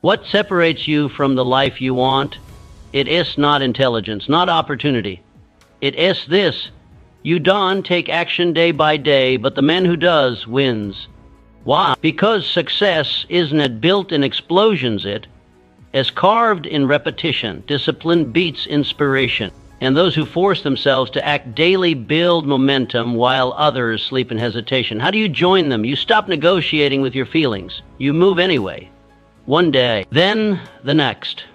What separates you from the life you want? It is not intelligence, not opportunity. It is this. You don't take action day by day, but the man who does wins. Why? Because success isn't built in explosions, it is carved in repetition. Discipline beats inspiration. And those who force themselves to act daily build momentum while others sleep in hesitation. How do you join them? You stop negotiating with your feelings. You move anyway. One day, then the next.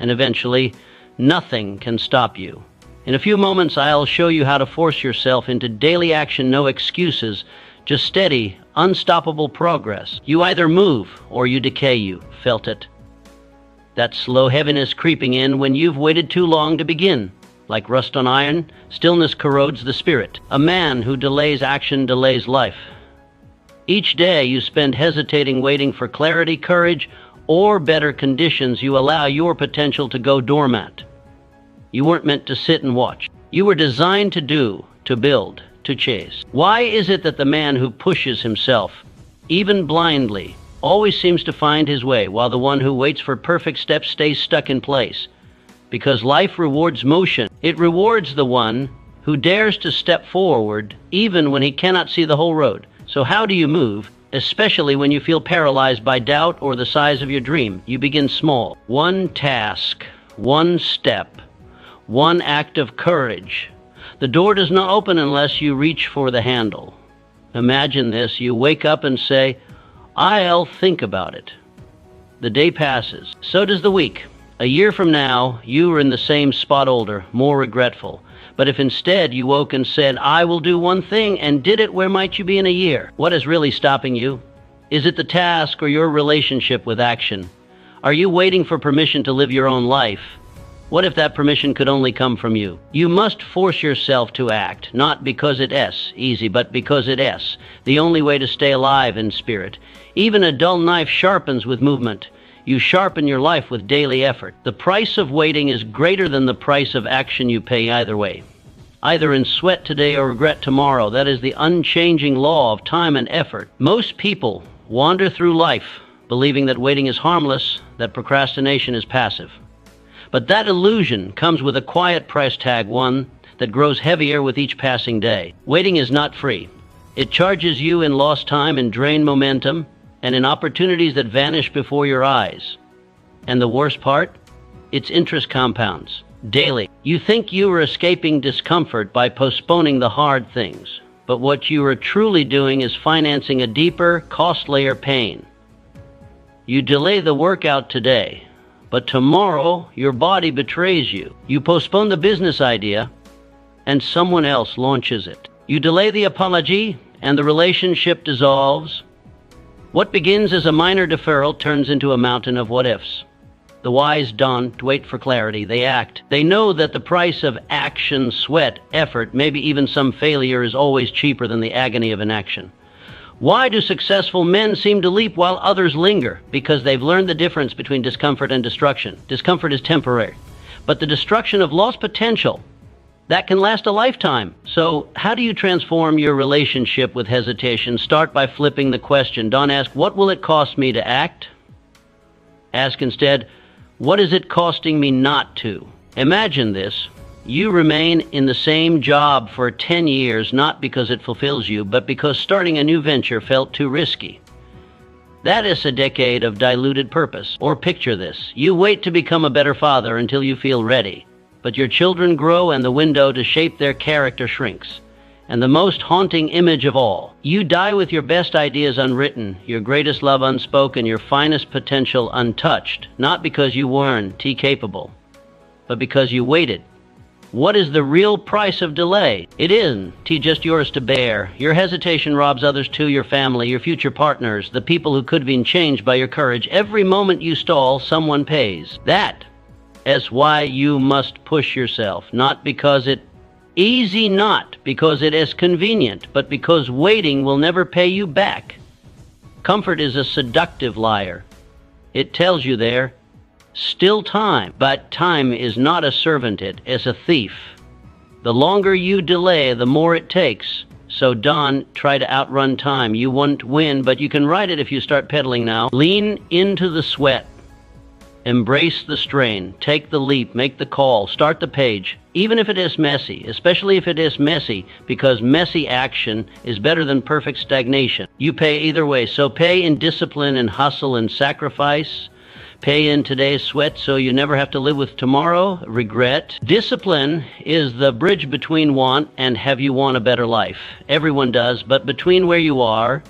And eventually, nothing can stop you. In a few moments, I'll show you how to force yourself into daily action, no excuses, just steady, unstoppable progress. You either move or you decay. You felt it? That slow heaviness creeping in when you've waited too long to begin. Like rust on iron, stillness corrodes the spirit. A man who delays action delays life. Each day you spend hesitating, waiting for clarity, courage, or better conditions. You allow your potential to go dormant. You weren't meant to sit and watch. You were designed to do, to build, to chase. Why is it that the man who pushes himself, even blindly, always seems to find his way, while the one who waits for perfect steps stays stuck in place? Because life rewards motion. It rewards the one who dares to step forward even when he cannot see the whole road. So how do you move, especially when you feel paralyzed by doubt or the size of your dream? You begin small. One task, one step, one act of courage. The door does not open unless you reach for the handle. Imagine this. You wake up and say, I'll think about it. The day passes. So does the week. A year from now, you are in the same spot, older, more regretful. But if instead you woke and said, I will do one thing, and did it, where might you be in a year? What is really stopping you? Is it the task or your relationship with action? Are you waiting for permission to live your own life? What if that permission could only come from you? You must force yourself to act, not because it is easy, but because it is the only way to stay alive in spirit. Even a dull knife sharpens with movement. You sharpen your life with daily effort. The price of waiting is greater than the price of action you pay either way. Either in sweat today or regret tomorrow. That is the unchanging law of time and effort. Most people wander through life believing that waiting is harmless, that procrastination is passive. But that illusion comes with a quiet price tag, one that grows heavier with each passing day. Waiting is not free. It charges you in lost time and drained momentum, and in opportunities that vanish before your eyes. And the worst part? Its interest compounds daily. You think you are escaping discomfort by postponing the hard things, but what you are truly doing is financing a deeper, costlier pain. You delay the workout today, but tomorrow your body betrays you. You postpone the business idea, and someone else launches it. You delay the apology, and the relationship dissolves. What begins as a minor deferral turns into a mountain of what-ifs. The wise don't wait for clarity, they act. They know that the price of action, sweat, effort, maybe even some failure is always cheaper than the agony of inaction. Why do successful men seem to leap while others linger? Because they've learned the difference between discomfort and destruction. Discomfort is temporary, but the destruction of lost potential, that can last a lifetime. So how do you transform your relationship with hesitation? Start by flipping the question. Don't ask, what will it cost me to act? Ask instead, what is it costing me not to? Imagine this. You remain in the same job for 10 years, not because it fulfills you, but because starting a new venture felt too risky. That is a decade of diluted purpose. Or picture this. You wait to become a better father until you feel ready. But your children grow and the window to shape their character shrinks. And the most haunting image of all, you die with your best ideas unwritten, your greatest love unspoken, your finest potential untouched, not because you weren't capable, but because you waited. What is the real price of delay? It isn't just yours to bear. Your hesitation robs others too, your family, your future partners, the people who could have been changed by your courage. Every moment you stall, someone pays. That's why you must push yourself, not because it easy, not because it is convenient, but because waiting will never pay you back. Comfort is a seductive liar. It tells you there, still time, but time is not a servant, it is a thief. The longer you delay, the more it takes. So don't try to outrun time. You won't win, but you can ride it if you start pedaling now. Lean into the sweat. Embrace the strain. Take the leap. Make the call. Start the page. Even if it is messy, especially if it is messy, because messy action is better than perfect stagnation. You pay either way. So pay in discipline and hustle and sacrifice. Pay in today's sweat so you never have to live with tomorrow, regret. Discipline is the bridge between want and have you want a better life. Everyone does, but between where you are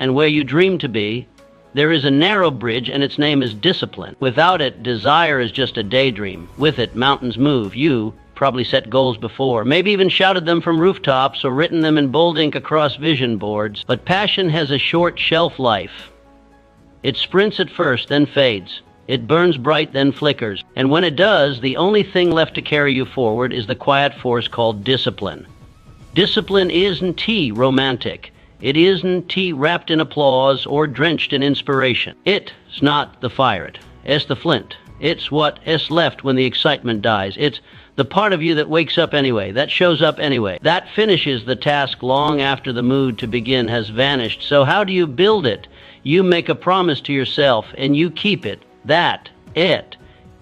and where you dream to be, there is a narrow bridge, and its name is discipline. Without it, desire is just a daydream. With it, mountains move. You probably set goals before, maybe even shouted them from rooftops or written them in bold ink across vision boards. But passion has a short shelf life. It sprints at first, then fades. It burns bright, then flickers. And when it does, the only thing left to carry you forward is the quiet force called discipline. Discipline isn't romantic. It isn't wrapped in applause or drenched in inspiration. It's not the fire. It's the flint. It's what is left when the excitement dies. It's the part of you that wakes up anyway, that shows up anyway, that finishes the task long after the mood to begin has vanished. So how do you build it? You make a promise to yourself and you keep it. It.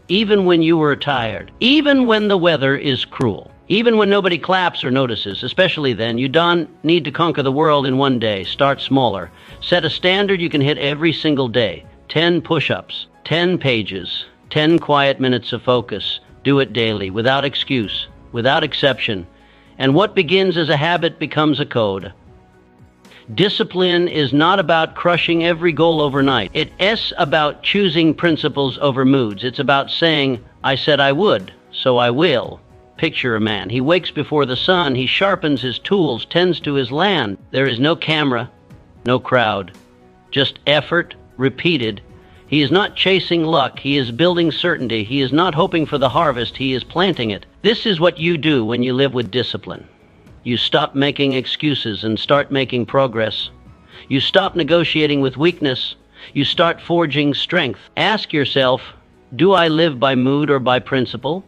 Even when you are tired. Even when the weather is cruel. Even when nobody claps or notices, especially then, you don't need to conquer the world in one day. Start smaller. Set a standard you can hit every single day. 10 push-ups, 10 pages, 10 quiet minutes of focus. Do it daily, without excuse, without exception. And what begins as a habit becomes a code. Discipline is not about crushing every goal overnight. It is about choosing principles over moods. It's about saying, I said I would, so I will. Picture a man. He wakes before the sun. He sharpens his tools, tends to his land. There is no camera, no crowd, just effort, repeated. He is not chasing luck. He is building certainty. He is not hoping for the harvest. He is planting it. This is what you do when you live with discipline. You stop making excuses and start making progress. You stop negotiating with weakness. You start forging strength. Ask yourself, do I live by mood or by principle?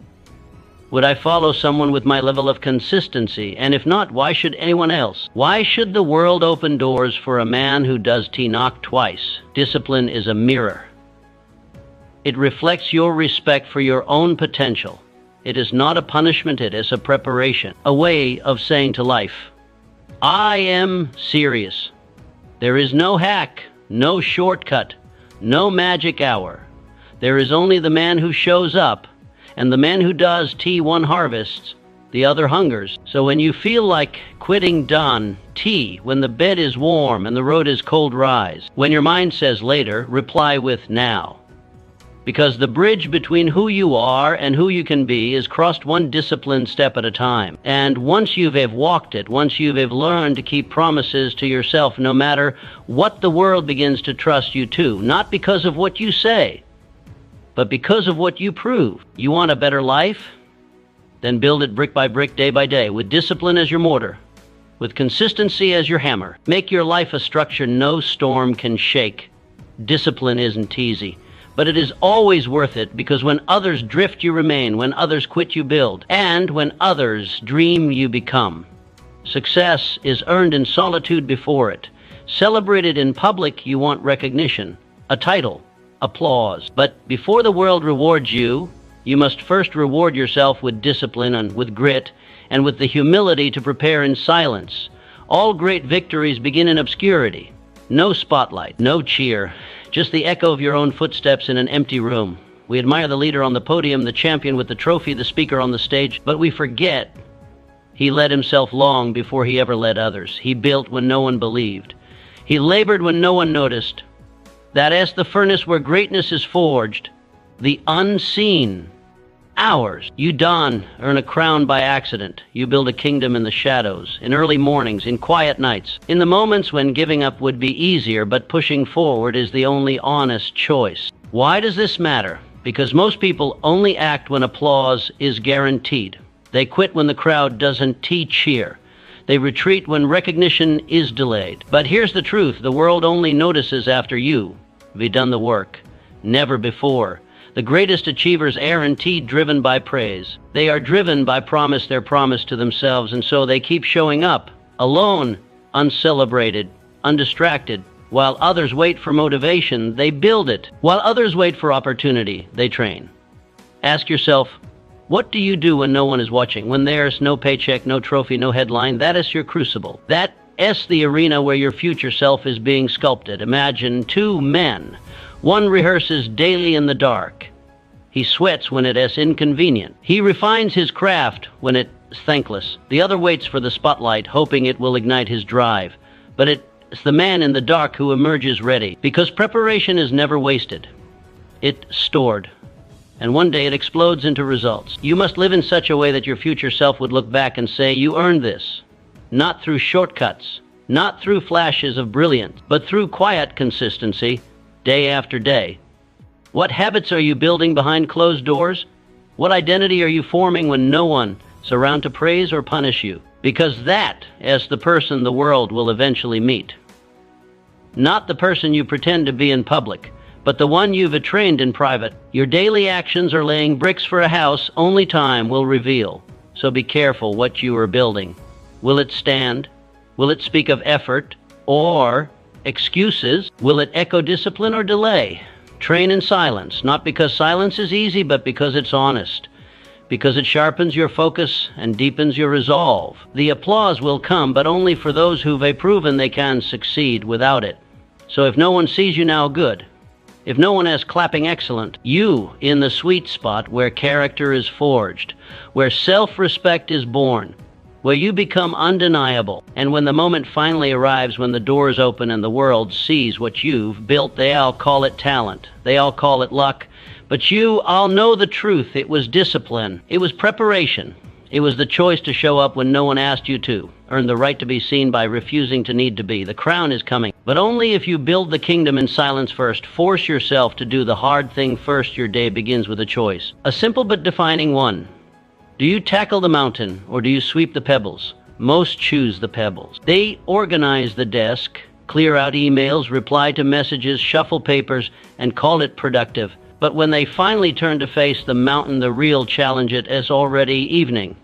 Would I follow someone with my level of consistency? And if not, why should anyone else? Why should the world open doors for a man who does knock twice? Discipline is a mirror. It reflects your respect for your own potential. It is not a punishment, it is a preparation, a way of saying to life, I am serious. There is no hack, no shortcut, no magic hour. There is only the man who shows up. And the man who does one harvests, the other hungers. So when you feel like quitting, done. When the bed is warm and the road is cold, rise. When your mind says later, reply with now. Because the bridge between who you are and who you can be is crossed one disciplined step at a time. And once you've walked it, once you've learned to keep promises to yourself, no matter what the world begins to trust you to, not because of what you say, but because of what you prove. You want a better life? Then build it brick by brick, day by day, with discipline as your mortar, with consistency as your hammer. Make your life a structure no storm can shake. Discipline isn't easy, but it is always worth it, because when others drift, you remain. When others quit, you build. And when others dream, you become. Success is earned in solitude before it. Celebrated in public, you want recognition, a title, applause. But before the world rewards you, you must first reward yourself with discipline and with grit and with the humility to prepare in silence. All great victories begin in obscurity. No spotlight, no cheer, just the echo of your own footsteps in an empty room. We admire the leader on the podium, the champion with the trophy, the speaker on the stage, but we forget he led himself long before he ever led others. He built when no one believed. He labored when no one noticed. That is the furnace where greatness is forged, the unseen. Ours. You earn a crown by accident. You build a kingdom in the shadows, in early mornings, in quiet nights, in the moments when giving up would be easier, but pushing forward is the only honest choice. Why does this matter? Because most people only act when applause is guaranteed. They quit when the crowd doesn't cheer. They retreat when recognition is delayed. But here's the truth. The world only notices after you've done the work. Never before. The greatest achievers aren't driven by praise. They are driven by their promise to themselves, and so they keep showing up, alone, uncelebrated, undistracted, While others wait for motivation, they build it. While others wait for opportunity, they train. Ask yourself, what do you do when no one is watching? When there's no paycheck, no trophy, no headline? That is your crucible. That is the arena where your future self is being sculpted. Imagine two men. One rehearses daily in the dark. He sweats when it is inconvenient. He refines his craft when it's thankless. The other waits for the spotlight, hoping it will ignite his drive. But it's the man in the dark who emerges ready, because preparation is never wasted. It's stored. And one day it explodes into results. You must live in such a way that your future self would look back and say, you earned this. Not through shortcuts, not through flashes of brilliance, but through quiet consistency, day after day. What habits are you building behind closed doors? What identity are you forming when no one is around to praise or punish you? Because that is the person the world will eventually meet. Not the person you pretend to be in public, but the one you've trained in private. Your daily actions are laying bricks for a house only time will reveal. So be careful what you are building. Will it stand? Will it speak of effort or excuses? Will it echo discipline or delay? Train in silence, not because silence is easy, but because it's honest. Because it sharpens your focus and deepens your resolve. The applause will come, but only for those who've proven they can succeed without it. So if no one sees you now, good. If no one is clapping, excellent. You in the sweet spot where character is forged, where self-respect is born, where you become undeniable. And when the moment finally arrives, when the doors open and the world sees what you've built, they all call it talent. They all call it luck. But you all know the truth. It was discipline. It was preparation. It was the choice to show up when no one asked you to. Earn the right to be seen by refusing to need to be. The crown is coming. But only if you build the kingdom in silence first. Force yourself to do the hard thing first. Your day begins with a choice. A simple but defining one. Do you tackle the mountain or do you sweep the pebbles? Most choose the pebbles. They organize the desk, clear out emails, reply to messages, shuffle papers, and call it productive. But when they finally turn to face the mountain, the real challenge, it is already evening.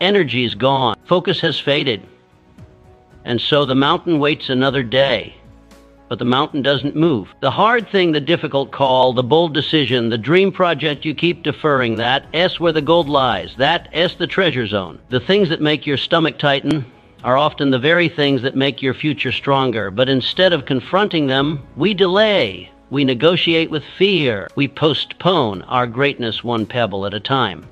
Energy is gone. Focus has faded. And so the mountain waits another day. But the mountain doesn't move. The hard thing, the difficult call, the bold decision, the dream project you keep deferring, that is where the gold lies. That is the treasure zone. The things that make your stomach tighten are often the very things that make your future stronger. But instead of confronting them, we delay. We negotiate with fear. We postpone our greatness one pebble at a time.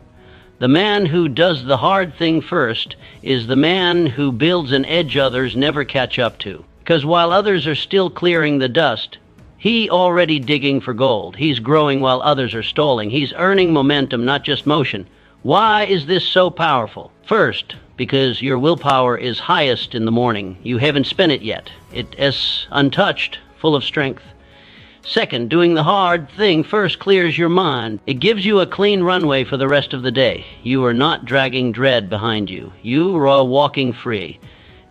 The man who does the hard thing first is the man who builds an edge others never catch up to. Because while others are still clearing the dust, he already digging for gold. He's growing while others are stalling. He's earning momentum, not just motion. Why is this so powerful? First, because your willpower is highest in the morning. You haven't spent it yet. It is untouched, full of strength. Second, doing the hard thing first clears your mind. It gives you a clean runway for the rest of the day. You are not dragging dread behind you. You are walking free.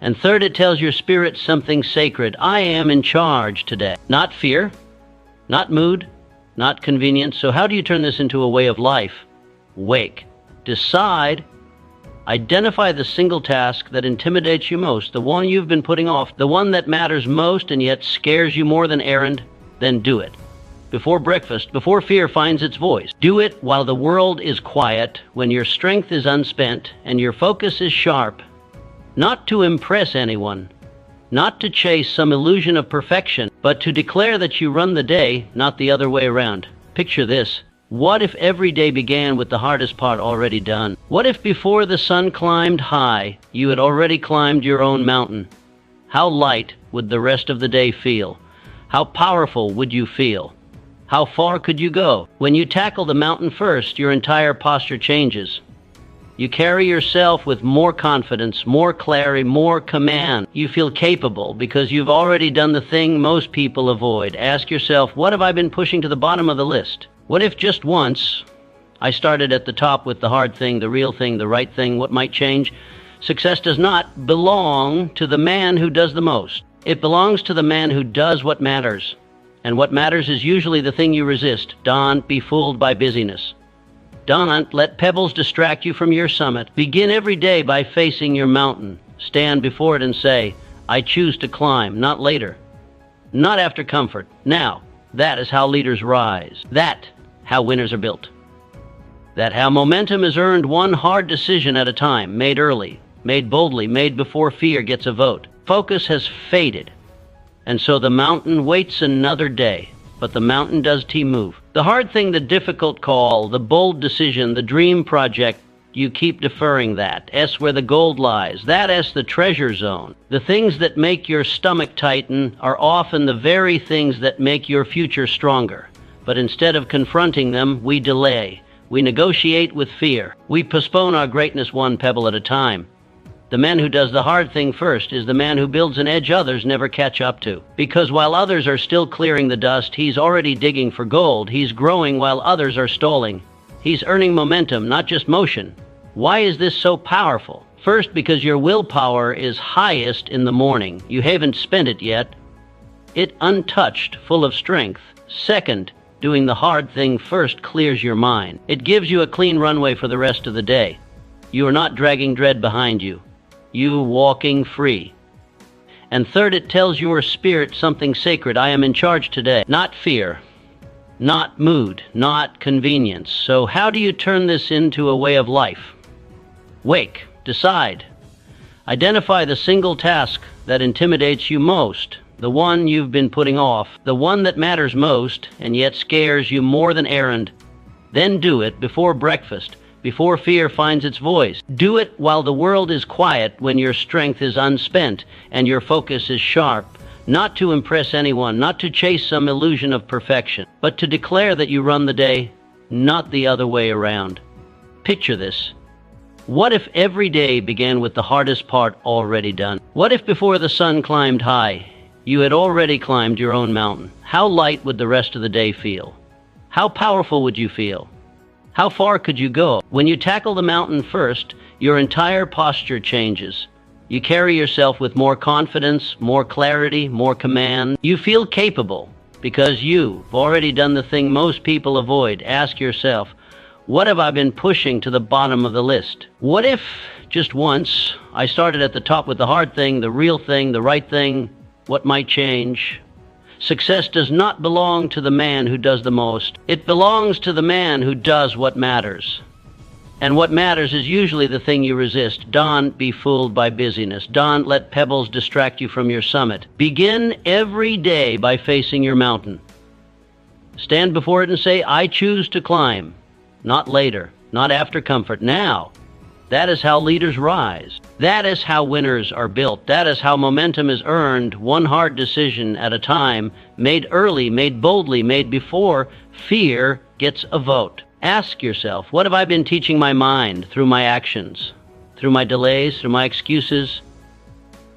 And third, it tells your spirit something sacred. I am in charge today. Not fear, not mood, not convenience. So how do you turn this into a way of life? Wake. Decide. Identify the single task that intimidates you most, the one you've been putting off, the one that matters most and yet scares you more than errand. Then do it. Before breakfast, before fear finds its voice. Do it while the world is quiet, when your strength is unspent and your focus is sharp. Not to impress anyone, not to chase some illusion of perfection, but to declare that you run the day, not the other way around. Picture this. What if every day began with the hardest part already done? What if before the sun climbed high, you had already climbed your own mountain? How light would the rest of the day feel? How powerful would you feel? How far could you go? When you tackle the mountain first, your entire posture changes. You carry yourself with more confidence, more clarity, more command. You feel capable because you've already done the thing most people avoid. Ask yourself, what have I been pushing to the bottom of the list? What if just once I started at the top with the hard thing, the real thing, the right thing? What might change? Success does not belong to the man who does the most. It belongs to the man who does what matters. And what matters is usually the thing you resist. Don't be fooled by busyness. Don't let pebbles distract you from your summit. Begin every day by facing your mountain. Stand before it and say, I choose to climb, not later. not after comfort. Now, that is how leaders rise. That how winners are built. That how momentum is earned one hard decision at a time, made early, made boldly, made before fear gets a vote. Focus has faded, and so the mountain waits another day. But the mountain does move. The hard thing, the difficult call, the bold decision, the dream project, you keep deferring that. S where the gold lies. That S the treasure zone. The things that make your stomach tighten are often the very things that make your future stronger. But instead of confronting them, we delay. We negotiate with fear. We postpone our greatness one pebble at a time. The man who does the hard thing first is the man who builds an edge others never catch up to. Because while others are still clearing the dust, he's already digging for gold. He's growing while others are stalling. He's earning momentum, not just motion. Why is this so powerful? First, because your willpower is highest in the morning. You haven't spent it yet. It untouched, full of strength. Second, doing the hard thing first clears your mind. It gives you a clean runway for the rest of the day. You are not dragging dread behind you. You walking free. And third, it tells your spirit something sacred. I am in charge today. Not fear, not mood, not convenience. So how do you turn this into a way of life? Wake, decide. Identify the single task that intimidates you most, the one you've been putting off, the one that matters most and yet scares you more than errand. Then do it before breakfast. Before fear finds its voice. Do it while the world is quiet, when your strength is unspent and your focus is sharp, not to impress anyone, not to chase some illusion of perfection, but to declare that you run the day, not the other way around. Picture this. What if every day began with the hardest part already done? What if before the sun climbed high, you had already climbed your own mountain? How light would the rest of the day feel? How powerful would you feel? How far could you go? When you tackle the mountain first, your entire posture changes. You carry yourself with more confidence, more clarity, more command. You feel capable because you've already done the thing most people avoid. Ask yourself, what have I been pushing to the bottom of the list? What if, just once, I started at the top with the hard thing, the real thing, the right thing? What might change? Success does not belong to the man who does the most. It belongs to the man who does what matters. And what matters is usually the thing you resist. Don't be fooled by busyness. Don't let pebbles distract you from your summit. Begin every day by facing your mountain. Stand before it and say, I choose to climb. Not later, not after comfort, now. That is how leaders rise. That is how winners are built. That is how momentum is earned, one hard decision at a time, made early, made boldly, made before fear gets a vote. Ask yourself, what have I been teaching my mind through my actions, through my delays, through my excuses?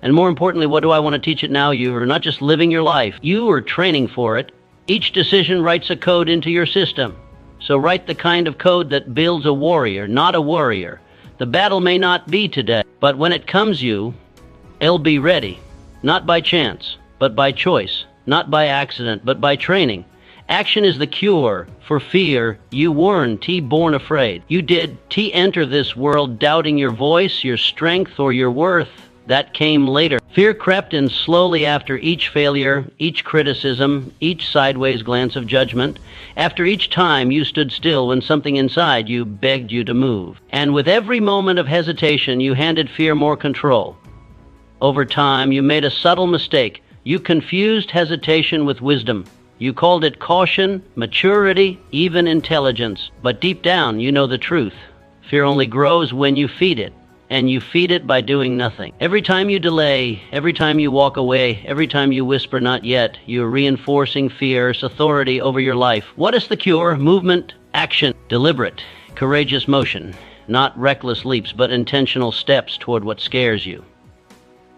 And more importantly, what do I want to teach it now? You are not just living your life, you are training for it. Each decision writes a code into your system. So write the kind of code that builds a warrior, not a worrier. The battle may not be today, but when it comes it'll be ready, not by chance, but by choice, not by accident, but by training. Action is the cure for fear. You weren't born afraid. You did enter this world doubting your voice, your strength, or your worth. That came later. Fear crept in slowly after each failure, each criticism, each sideways glance of judgment. After each time you stood still when something inside you begged you to move. And with every moment of hesitation, you handed fear more control. Over time, you made a subtle mistake. You confused hesitation with wisdom. You called it caution, maturity, even intelligence. But deep down, you know the truth. Fear only grows when you feed it. And you feed it by doing nothing. Every time you delay, every time you walk away, every time you whisper not yet, you're reinforcing fear's authority over your life. What is the cure? Movement, action, deliberate, courageous motion. Not reckless leaps, but intentional steps toward what scares you.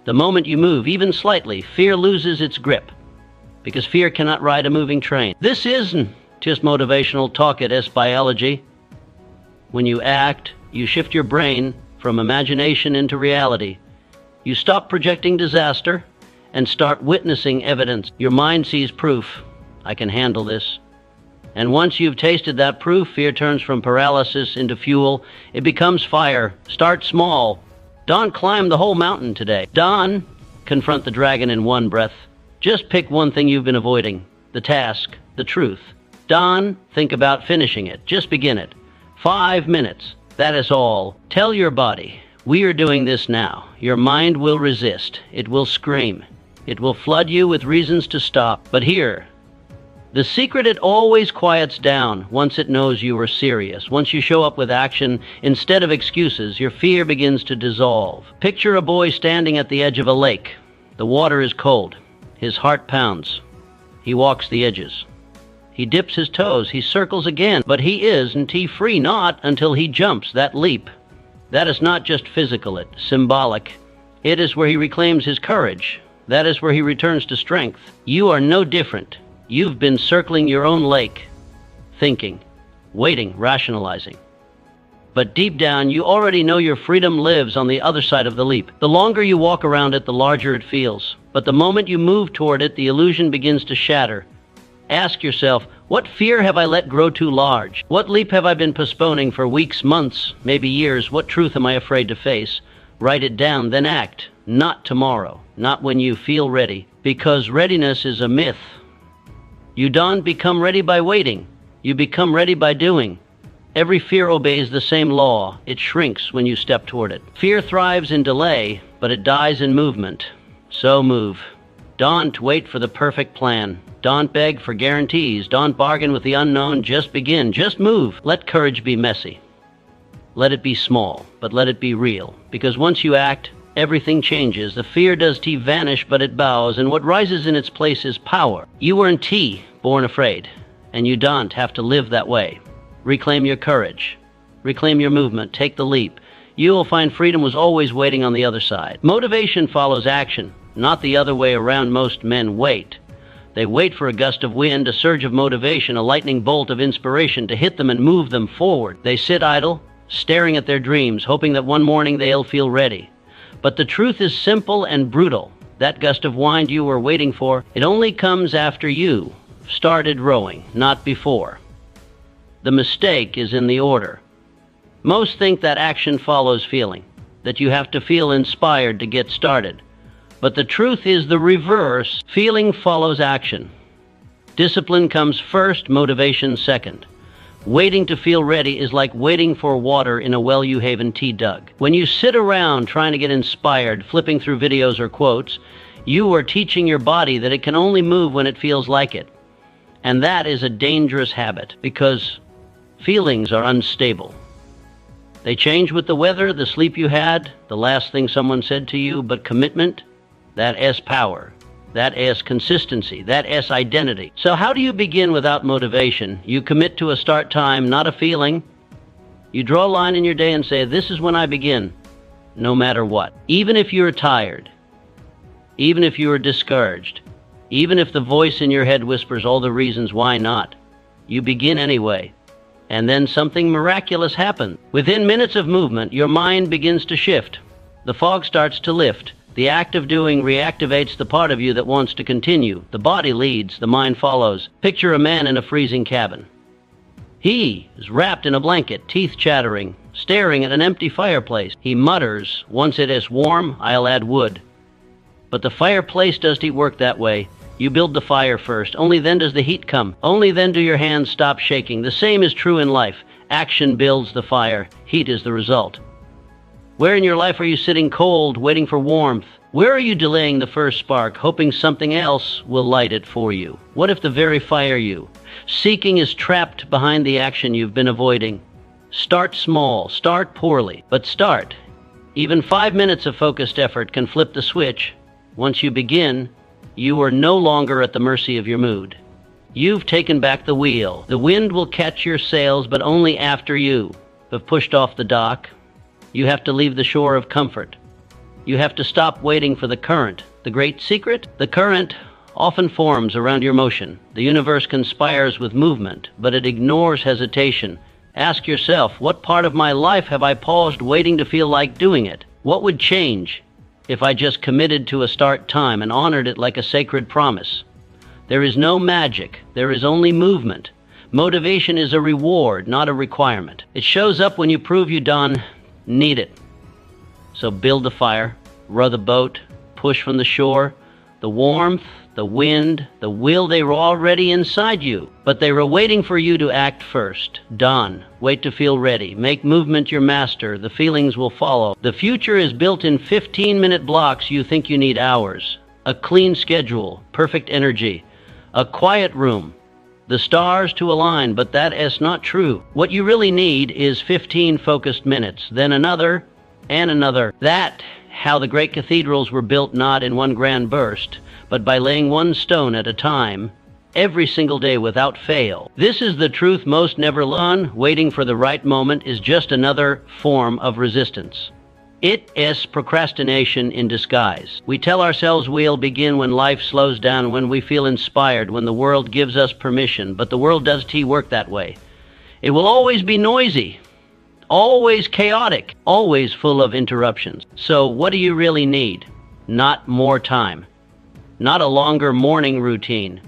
The moment you move, even slightly, fear loses its grip. Because fear cannot ride a moving train. This isn't just motivational talk at S-Biology. When you act, you shift your brain from imagination into reality. You stop projecting disaster and start witnessing evidence. Your mind sees proof. I can handle this. And once you've tasted that proof, fear turns from paralysis into fuel. It becomes fire. Start small. Don't climb the whole mountain today. Don't confront the dragon in one breath. Just pick one thing you've been avoiding. The task, the truth. Don, think about finishing it. Just begin it. 5 minutes. That is all. Tell your body, we are doing this now. Your mind will resist. It will scream. It will flood you with reasons to stop. But here, the secret, it always quiets down once it knows you are serious. Once you show up with action instead of excuses, your fear begins to dissolve. Picture a boy standing at the edge of a lake. The water is cold. His heart pounds. He walks the edges. He dips his toes. He circles again. But he isn't free, not until he jumps that leap. That is not just physical, it's symbolic. It is where he reclaims his courage. That is where he returns to strength. You are no different. You've been circling your own lake, thinking, waiting, rationalizing. But deep down, you already know your freedom lives on the other side of the leap. The longer you walk around it, the larger it feels. But the moment you move toward it, the illusion begins to shatter. Ask yourself, what fear have I let grow too large? What leap have I been postponing for weeks, months, maybe years? What truth am I afraid to face? Write it down, then act. Not tomorrow, not when you feel ready, because readiness is a myth. You don't become ready by waiting. You become ready by doing. Every fear obeys the same law. It shrinks when you step toward it. Fear thrives in delay, but it dies in movement. So move. Don't wait for the perfect plan. Don't beg for guarantees. Don't bargain with the unknown. Just begin. Just move. Let courage be messy. Let it be small, but let it be real. Because once you act, everything changes. The fear does vanish, but it bows, and what rises in its place is power. You weren't born afraid, and you don't have to live that way. Reclaim your courage. Reclaim your movement. Take the leap. You will find freedom was always waiting on the other side. Motivation follows action, not the other way around. Most men wait. They wait for a gust of wind, a surge of motivation, a lightning bolt of inspiration to hit them and move them forward. They sit idle, staring at their dreams, hoping that one morning they'll feel ready. But the truth is simple and brutal. That gust of wind you were waiting for, it only comes after you started rowing, not before. The mistake is in the order. Most think that action follows feeling, that you have to feel inspired to get started. But the truth is the reverse. Feeling follows action. Discipline comes first, motivation second. Waiting to feel ready is like waiting for water in a well you haven't dug. When you sit around trying to get inspired, flipping through videos or quotes, you are teaching your body that it can only move when it feels like it. And that is a dangerous habit, because feelings are unstable. They change with the weather, the sleep you had, the last thing someone said to you, but commitment, that is power. That is consistency. That is identity. So how do you begin without motivation? You commit to a start time, not a feeling. You draw a line in your day and say, this is when I begin, no matter what. Even if you're tired, even if you are discouraged, even if the voice in your head whispers all the reasons why not, you begin anyway. And then something miraculous happens. Within minutes of movement, your mind begins to shift. The fog starts to lift. The act of doing reactivates the part of you that wants to continue. The body leads, the mind follows. Picture a man in a freezing cabin. He is wrapped in a blanket, teeth chattering, staring at an empty fireplace. He mutters, once it is warm, I'll add wood. But the fireplace doesn't work that way. You build the fire first. Only then does the heat come. Only then do your hands stop shaking. The same is true in life. Action builds the fire. Heat is the result. Where in your life are you sitting cold, waiting for warmth? Where are you delaying the first spark, hoping something else will light it for you? What if the very fire you seeking is trapped behind the action you've been avoiding? Start small, start poorly, but start. Even 5 minutes of focused effort can flip the switch. Once you begin, you are no longer at the mercy of your mood. You've taken back the wheel. The wind will catch your sails, but only after you have pushed off the dock. You have to leave the shore of comfort. You have to stop waiting for the current. The great secret? The current often forms around your motion. The universe conspires with movement, but it ignores hesitation. Ask yourself, what part of my life have I paused waiting to feel like doing it? What would change if I just committed to a start time and honored it like a sacred promise? There is no magic. There is only movement. Motivation is a reward, not a requirement. It shows up when you prove you don't need it. So build the fire, row the boat, push from the shore. The warmth, the wind, the will, they were already inside you, but they were waiting for you to act first. Done. Wait to feel ready. Make movement your master. The feelings will follow. The future is built in 15-minute blocks. You think you need hours. A clean schedule, perfect energy, a quiet room, the stars to align, but that is not true. What you really need is 15 focused minutes, then another and another. That, how the great cathedrals were built not in one grand burst, but by laying one stone at a time, every single day without fail. This is the truth most never learn. Waiting for the right moment is just another form of resistance. It is procrastination in disguise. We tell ourselves we'll begin when life slows down, when we feel inspired, when the world gives us permission, but the world does work that way. It will always be noisy, always chaotic, always full of interruptions. So what do you really need? Not more time, not a longer morning routine.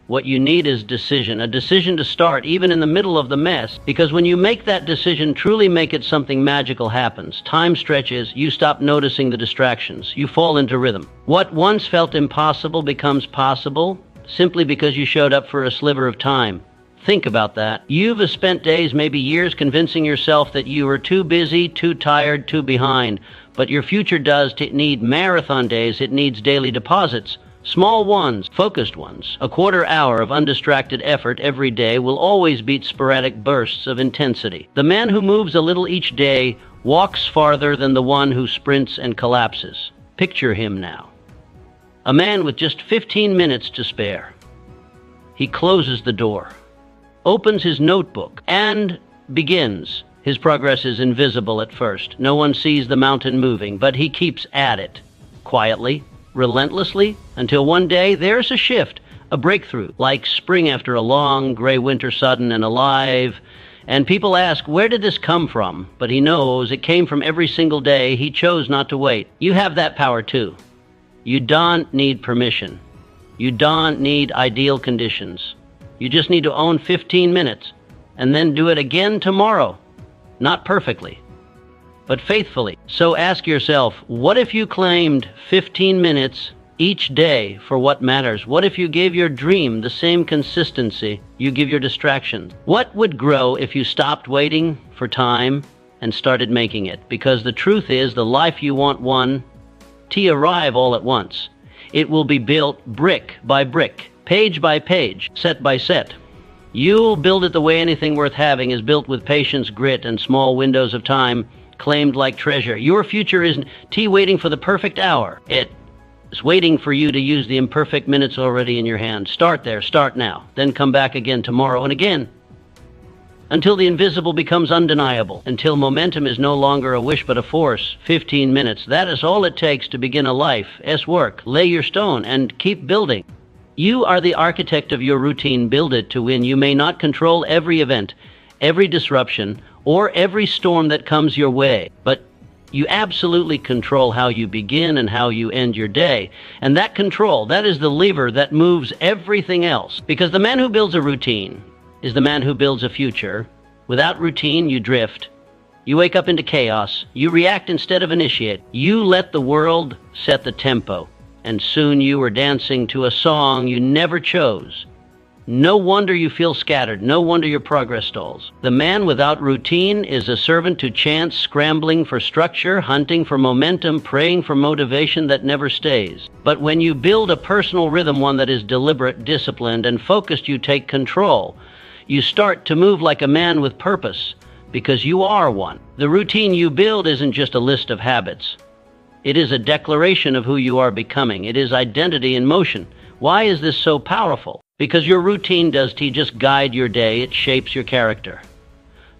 What you need is decision, a decision to start even in the middle of the mess, because when you make that decision, truly make it, something magical happens. Time stretches, you stop noticing the distractions, you fall into rhythm. What once felt impossible becomes possible simply because you showed up for a sliver of time. Think about that. You've spent days, maybe years, convincing yourself that you were too busy, too tired, too behind, but your future does need marathon days. It needs daily deposits. Small ones, focused ones. A quarter hour of undistracted effort every day will always beat sporadic bursts of intensity. The man who moves a little each day walks farther than the one who sprints and collapses. Picture him now. A man with just 15 minutes to spare. He closes the door, opens his notebook, and begins. His progress is invisible at first. No one sees the mountain moving, but he keeps at it, quietly, relentlessly, until one day there's a shift, a breakthrough, like spring after a long gray winter, sudden and alive. And people ask, where did this come from? But he knows it came from every single day. He chose not to wait. You have that power too. You don't need permission. You don't need ideal conditions. You just need to own 15 minutes and then do it again tomorrow. Not perfectly, but faithfully. So ask yourself, what if you claimed 15 minutes each day for what matters? What if you gave your dream the same consistency you give your distractions? What would grow if you stopped waiting for time and started making it? Because the truth is, the life you want arrive all at once. It will be built brick by brick, page by page, set by set. You'll build it the way anything worth having is built, with patience, grit, and small windows of time claimed like treasure. Your future isn't waiting for the perfect hour. It's waiting for you to use the imperfect minutes already in your hand. Start there, start now, then come back again tomorrow and again, until the invisible becomes undeniable, until momentum is no longer a wish but a force. 15 minutes, that is all it takes to begin a life's work. Lay your stone and keep building. You are the architect of your routine. Build it to win. You may not control every event, every disruption, or every storm that comes your way, but you absolutely control how you begin and how you end your day. And that control, that is the lever that moves everything else. Because the man who builds a routine is the man who builds a future. Without routine, you drift. You wake up into chaos. You react instead of initiate. You let the world set the tempo, and soon you are dancing to a song you never chose. No wonder you feel scattered. No wonder your progress stalls. The man without routine is a servant to chance, scrambling for structure, hunting for momentum, praying for motivation that never stays. But when you build a personal rhythm, one that is deliberate, disciplined, and focused, you take control. You start to move like a man with purpose, because you are one. The routine you build isn't just a list of habits. It is a declaration of who you are becoming. It is identity in motion. Why is this so powerful? Because your routine does just guide your day. It shapes your character.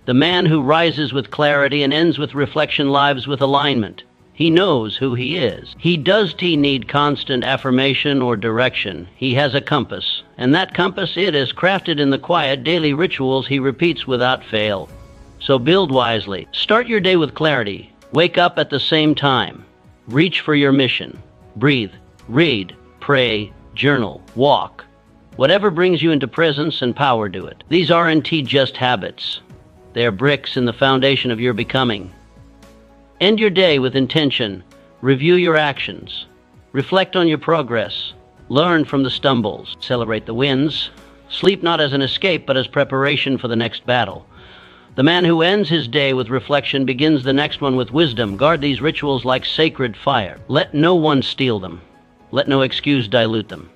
The man who rises with clarity and ends with reflection lives with alignment. He knows who he is. He does need constant affirmation or direction. He has a compass, and that compass, it is crafted in the quiet daily rituals he repeats without fail. So build wisely. Start your day with clarity. Wake up at the same time. Reach for your mission. Breathe, read, pray, journal, walk. Whatever brings you into presence and power, do it. These aren't just habits. They are bricks in the foundation of your becoming. End your day with intention. Review your actions. Reflect on your progress. Learn from the stumbles. Celebrate the wins. Sleep not as an escape, but as preparation for the next battle. The man who ends his day with reflection begins the next one with wisdom. Guard these rituals like sacred fire. Let no one steal them. Let no excuse dilute them.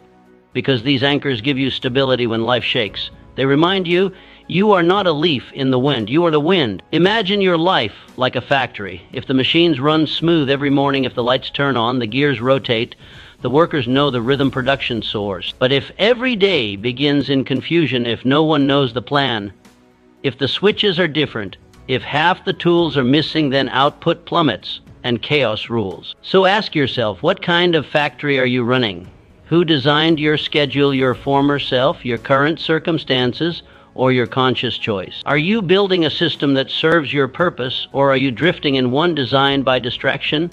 Because these anchors give you stability when life shakes. They remind you, you are not a leaf in the wind. You are the wind. Imagine your life like a factory. If the machines run smooth every morning, if the lights turn on, the gears rotate, the workers know the rhythm production soars. But if every day begins in confusion, if no one knows the plan, if the switches are different, if half the tools are missing, then output plummets and chaos rules. So ask yourself, what kind of factory are you running? Who designed your schedule, your former self, your current circumstances, or your conscious choice? Are you building a system that serves your purpose, or are you drifting in one designed by distraction?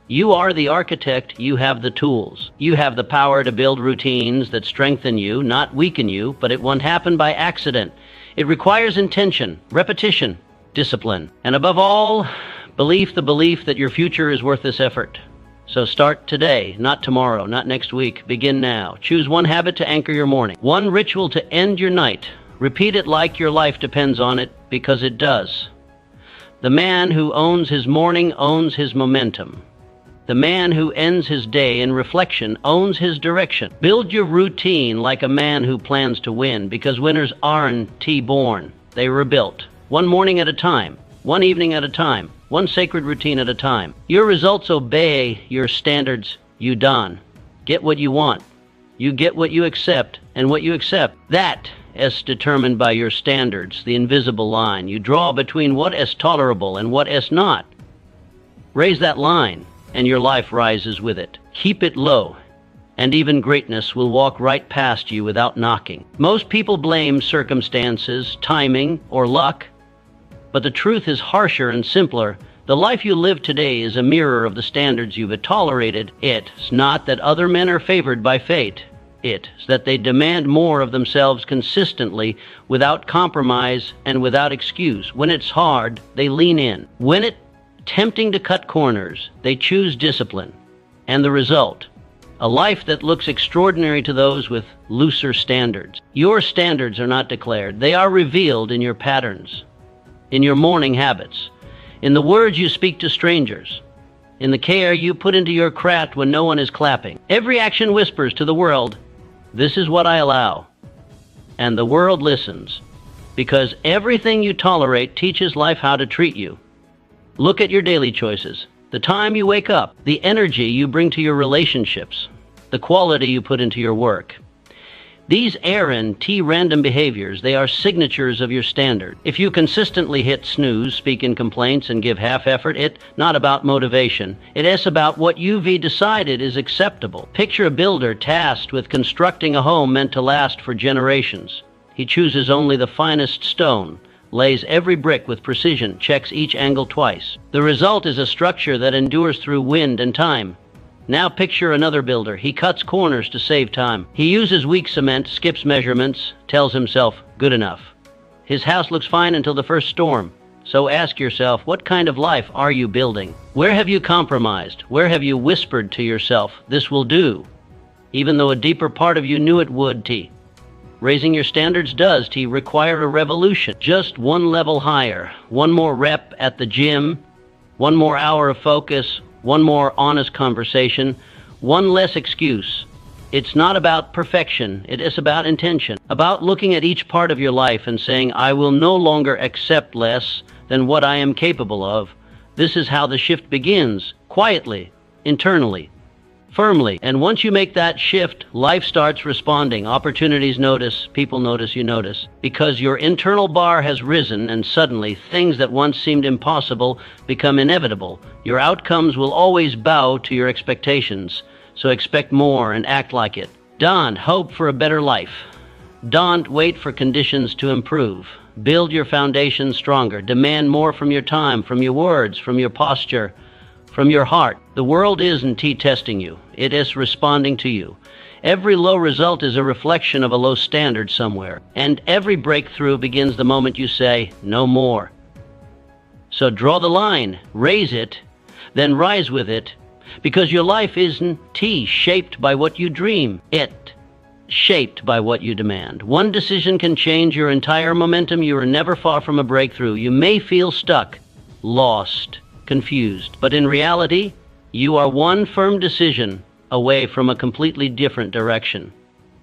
You are the architect. You have the tools. You have the power to build routines that strengthen you, not weaken you, but it won't happen by accident. It requires intention, repetition, discipline, and above all, the belief that your future is worth this effort. So start today, not tomorrow, not next week. Begin now. Choose one habit to anchor your morning, one ritual to end your night. Repeat it like your life depends on it, because it does. The man who owns his morning owns his momentum. The man who ends his day in reflection owns his direction. Build your routine like a man who plans to win, because winners aren't born. They were built. One morning at a time, one evening at a time, one sacred routine at a time. Your results obey your standards. You don. Get what you want. You get what you accept, and what you accept, that is determined by your standards, the invisible line. You draw between what is tolerable and what is not. Raise that line, and your life rises with it. Keep it low, and even greatness will walk right past you without knocking. Most people blame circumstances, timing, or luck, but the truth is harsher and simpler. The life you live today is a mirror of the standards you've tolerated. It's not that other men are favored by fate. It's that they demand more of themselves consistently, without compromise and without excuse. When it's hard, they lean in. When it's tempting to cut corners, they choose discipline. And the result, a life that looks extraordinary to those with looser standards. Your standards are not declared. They are revealed in your patterns, in your morning habits, in the words you speak to strangers, in the care you put into your craft when no one is clapping. Every action whispers to the world, this is what I allow. And the world listens, because everything you tolerate teaches life how to treat you. Look at your daily choices, the time you wake up, the energy you bring to your relationships, the quality you put into your work. These random behaviors, they are signatures of your standard. If you consistently hit snooze, speak in complaints, and give half effort, it's not about motivation. It is about what you've decided is acceptable. Picture a builder tasked with constructing a home meant to last for generations. He chooses only the finest stone, lays every brick with precision, checks each angle twice. The result is a structure that endures through wind and time. Now picture another builder. He cuts corners to save time. He uses weak cement, skips measurements, tells himself, good enough. His house looks fine until the first storm. So ask yourself, what kind of life are you building? Where have you compromised? Where have you whispered to yourself, this will do, even though a deeper part of you knew it would? Raising your standards does require a revolution. Just one level higher, one more rep at the gym, one more hour of focus, one more honest conversation, one less excuse. It's not about perfection. It is about intention, about looking at each part of your life and saying, I will no longer accept less than what I am capable of. This is how the shift begins, quietly, internally, firmly. And once you make that shift, life starts responding. Opportunities notice, people notice, you notice. Because your internal bar has risen, and suddenly things that once seemed impossible become inevitable. Your outcomes will always bow to your expectations. So expect more and act like it. Don't hope for a better life. Don't wait for conditions to improve. Build your foundation stronger. Demand more from your time, from your words, from your posture, from your heart. The world isn't testing you. It is responding to you. Every low result is a reflection of a low standard somewhere. And every breakthrough begins the moment you say, no more. So draw the line, raise it, then rise with it. Because your life isn't shaped by what you dream. It shaped by what you demand. One decision can change your entire momentum. You are never far from a breakthrough. You may feel stuck, lost, confused, but in reality, you are one firm decision away from a completely different direction.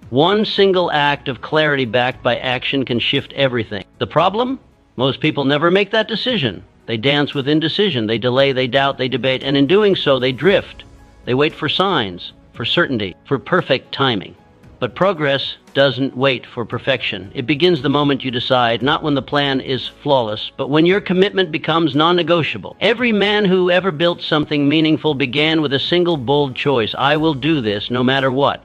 One single act of clarity backed by action can shift everything. The problem? Most people never make that decision. They dance with indecision. They delay, they doubt, they debate, and in doing so, they drift. They wait for signs, for certainty, for perfect timing. But progress doesn't wait for perfection. It begins the moment you decide, not when the plan is flawless, but when your commitment becomes non-negotiable. Every man who ever built something meaningful began with a single bold choice. I will do this no matter what.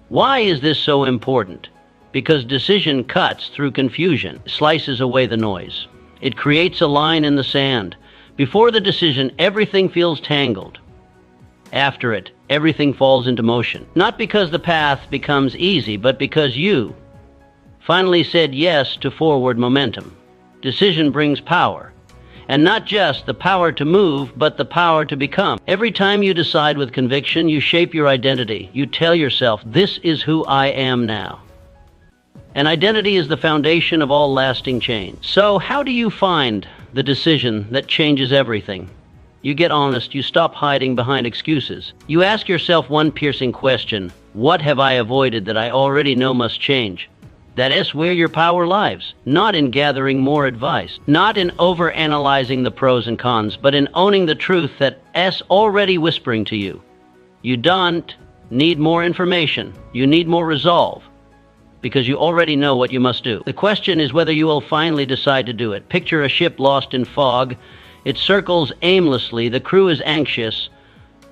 Why is this so important? Because decision cuts through confusion, slices away the noise. It creates a line in the sand. Before the decision, everything feels tangled. After it, everything falls into motion. Not because the path becomes easy, but because you finally said yes to forward momentum. Decision brings power. And not just the power to move, but the power to become. Every time you decide with conviction, you shape your identity. You tell yourself, this is who I am now. And identity is the foundation of all lasting change. So how do you find the decision that changes everything? You get honest. You stop hiding behind excuses. You ask yourself one piercing question. What have I avoided that I already know must change? That is where your power lies. Not in gathering more advice. Not in overanalyzing the pros and cons, but in owning the truth that is already whispering to you. You don't need more information. You need more resolve. Because you already know what you must do. The question is whether you will finally decide to do it. Picture a ship lost in fog. It circles aimlessly. The crew is anxious.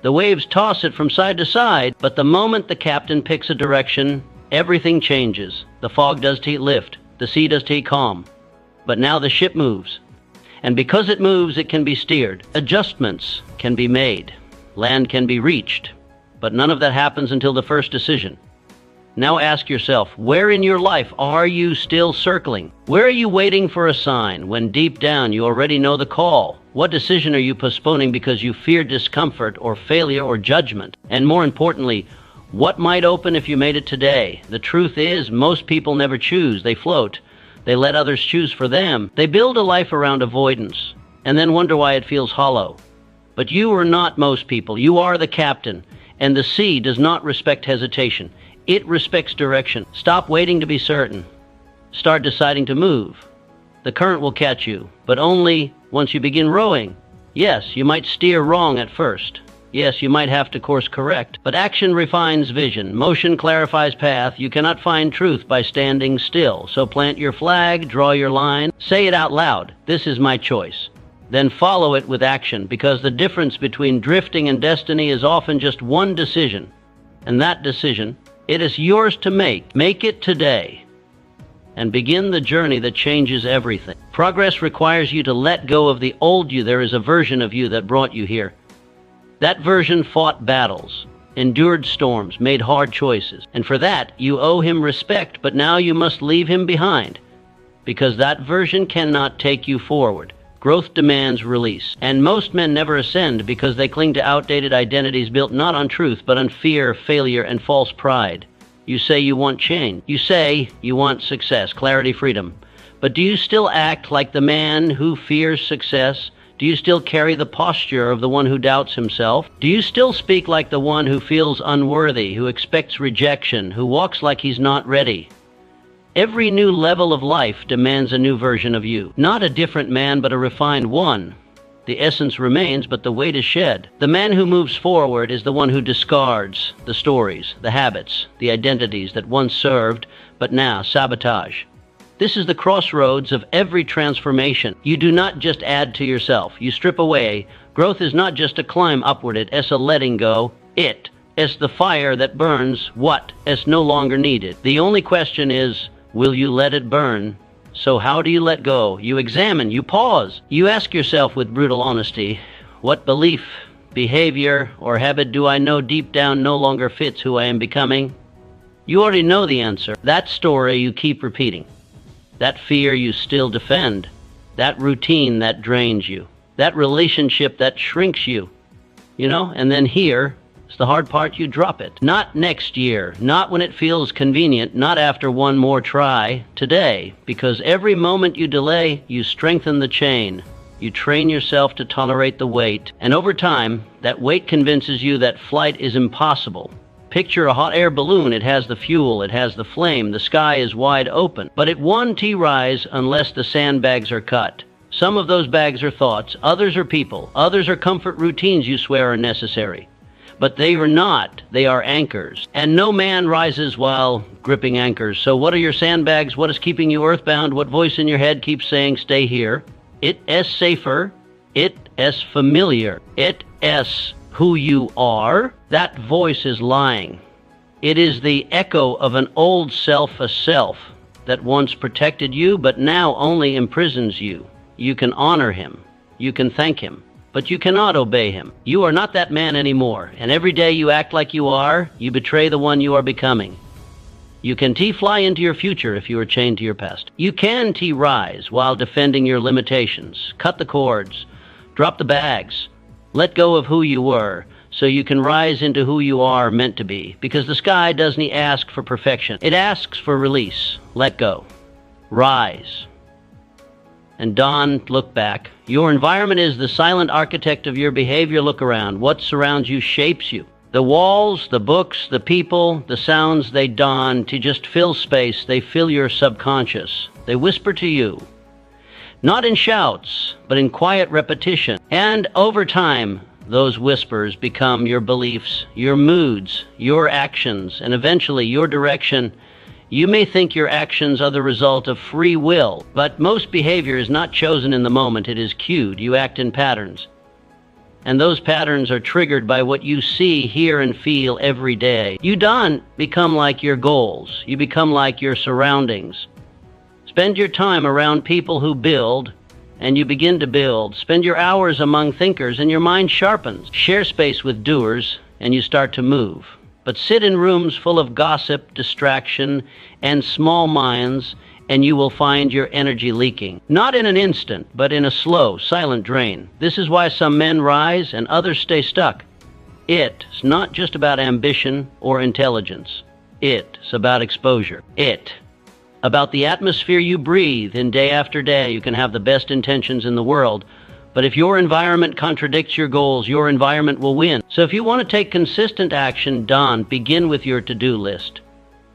The waves toss it from side to side. But the moment the captain picks a direction, everything changes. The fog does take lift. The sea does take calm. But now the ship moves. And because it moves, it can be steered. Adjustments can be made. Land can be reached. But none of that happens until the first decision. Now ask yourself, where in your life are you still circling? Where are you waiting for a sign when deep down you already know the call? What decision are you postponing because you fear discomfort or failure or judgment? And more importantly, what might open if you made it today? The truth is, most people never choose. They float. They let others choose for them. They build a life around avoidance and then wonder why it feels hollow. But you are not most people. You are the captain, and the sea does not respect hesitation. It respects direction. Stop waiting to be certain. Start deciding to move. The current will catch you, but only once you begin rowing. Yes, you might steer wrong at first. Yes, you might have to course correct, but action refines vision. Motion clarifies path. You cannot find truth by standing still. So plant your flag, draw your line, say it out loud. This is my choice. Then follow it with action, because the difference between drifting and destiny is often just one decision. And that decision, it is yours to make. Make it today. And begin the journey that changes everything. Progress requires you to let go of the old you. There is a version of you that brought you here. That version fought battles, endured storms, made hard choices. And for that, you owe him respect, but now you must leave him behind. Because that version cannot take you forward. Growth demands release. And most men never ascend because they cling to outdated identities built not on truth, but on fear, failure, and false pride. You say you want change. You say you want success, clarity, freedom. But do you still act like the man who fears success? Do you still carry the posture of the one who doubts himself? Do you still speak like the one who feels unworthy, who expects rejection, who walks like he's not ready? Every new level of life demands a new version of you. Not a different man, but a refined one. The essence remains, but the weight is shed. The man who moves forward is the one who discards the stories, the habits, the identities that once served, but now sabotage. This is the crossroads of every transformation. You do not just add to yourself. You strip away. Growth is not just a climb upward. It is a letting go. It is the fire that burns what is no longer needed. The only question is, will you let it burn? So how do you let go? You examine. You pause. You ask yourself with brutal honesty, what belief, behavior, or habit do I know deep down no longer fits who I am becoming? You already know the answer. That story you keep repeating. That fear you still defend, that routine that drains you, that relationship that shrinks you, and then here is the hard part, you drop it. Not next year, not when it feels convenient, not after one more try, today, because every moment you delay, you strengthen the chain. You train yourself to tolerate the weight, and over time, that weight convinces you that flight is impossible. Picture a hot air balloon. It has the fuel, it has the flame, the sky is wide open, but it won't rise unless the sandbags are cut. Some of those bags are thoughts, others are people, others are comfort routines you swear are necessary. But they are not, they are anchors. And no man rises while gripping anchors. So what are your sandbags? What is keeping you earthbound? What voice in your head keeps saying, stay here? It is safer. It is familiar. It is who you are. That voice is lying. It is the echo of an old self, a self that once protected you, but now only imprisons you. You can honor him. You can thank him. But you cannot obey him. You are not that man anymore, and every day you act like you are, you betray the one you are becoming. You can fly into your future if you are chained to your past. You can rise while defending your limitations. Cut the cords, drop the bags, let go of who you were, so you can rise into who you are meant to be, because the sky doesn't ask for perfection. It asks for release. Let go. Rise. And Don, look back. Your environment is the silent architect of your behavior. Look around. What surrounds you shapes you. The walls, the books, the people, the sounds, they dawn to just fill space. They fill your subconscious. They whisper to you. Not in shouts, but in quiet repetition. And over time, those whispers become your beliefs, your moods, your actions, and eventually your direction. You may think your actions are the result of free will, but most behavior is not chosen in the moment. It is cued. You act in patterns. And those patterns are triggered by what you see, hear, and feel every day. You don't become like your goals. You become like your surroundings. Spend your time around people who build, and you begin to build. Spend your hours among thinkers, and your mind sharpens. Share space with doers, and you start to move. But sit in rooms full of gossip, distraction, and small minds, and you will find your energy leaking. Not in an instant, but in a slow, silent drain. This is why some men rise and others stay stuck. It's not just about ambition or intelligence. It's about exposure. About the atmosphere you breathe in day after day. You can have the best intentions in the world, but if your environment contradicts your goals, your environment will win. So if you want to take consistent action, begin with your to-do list.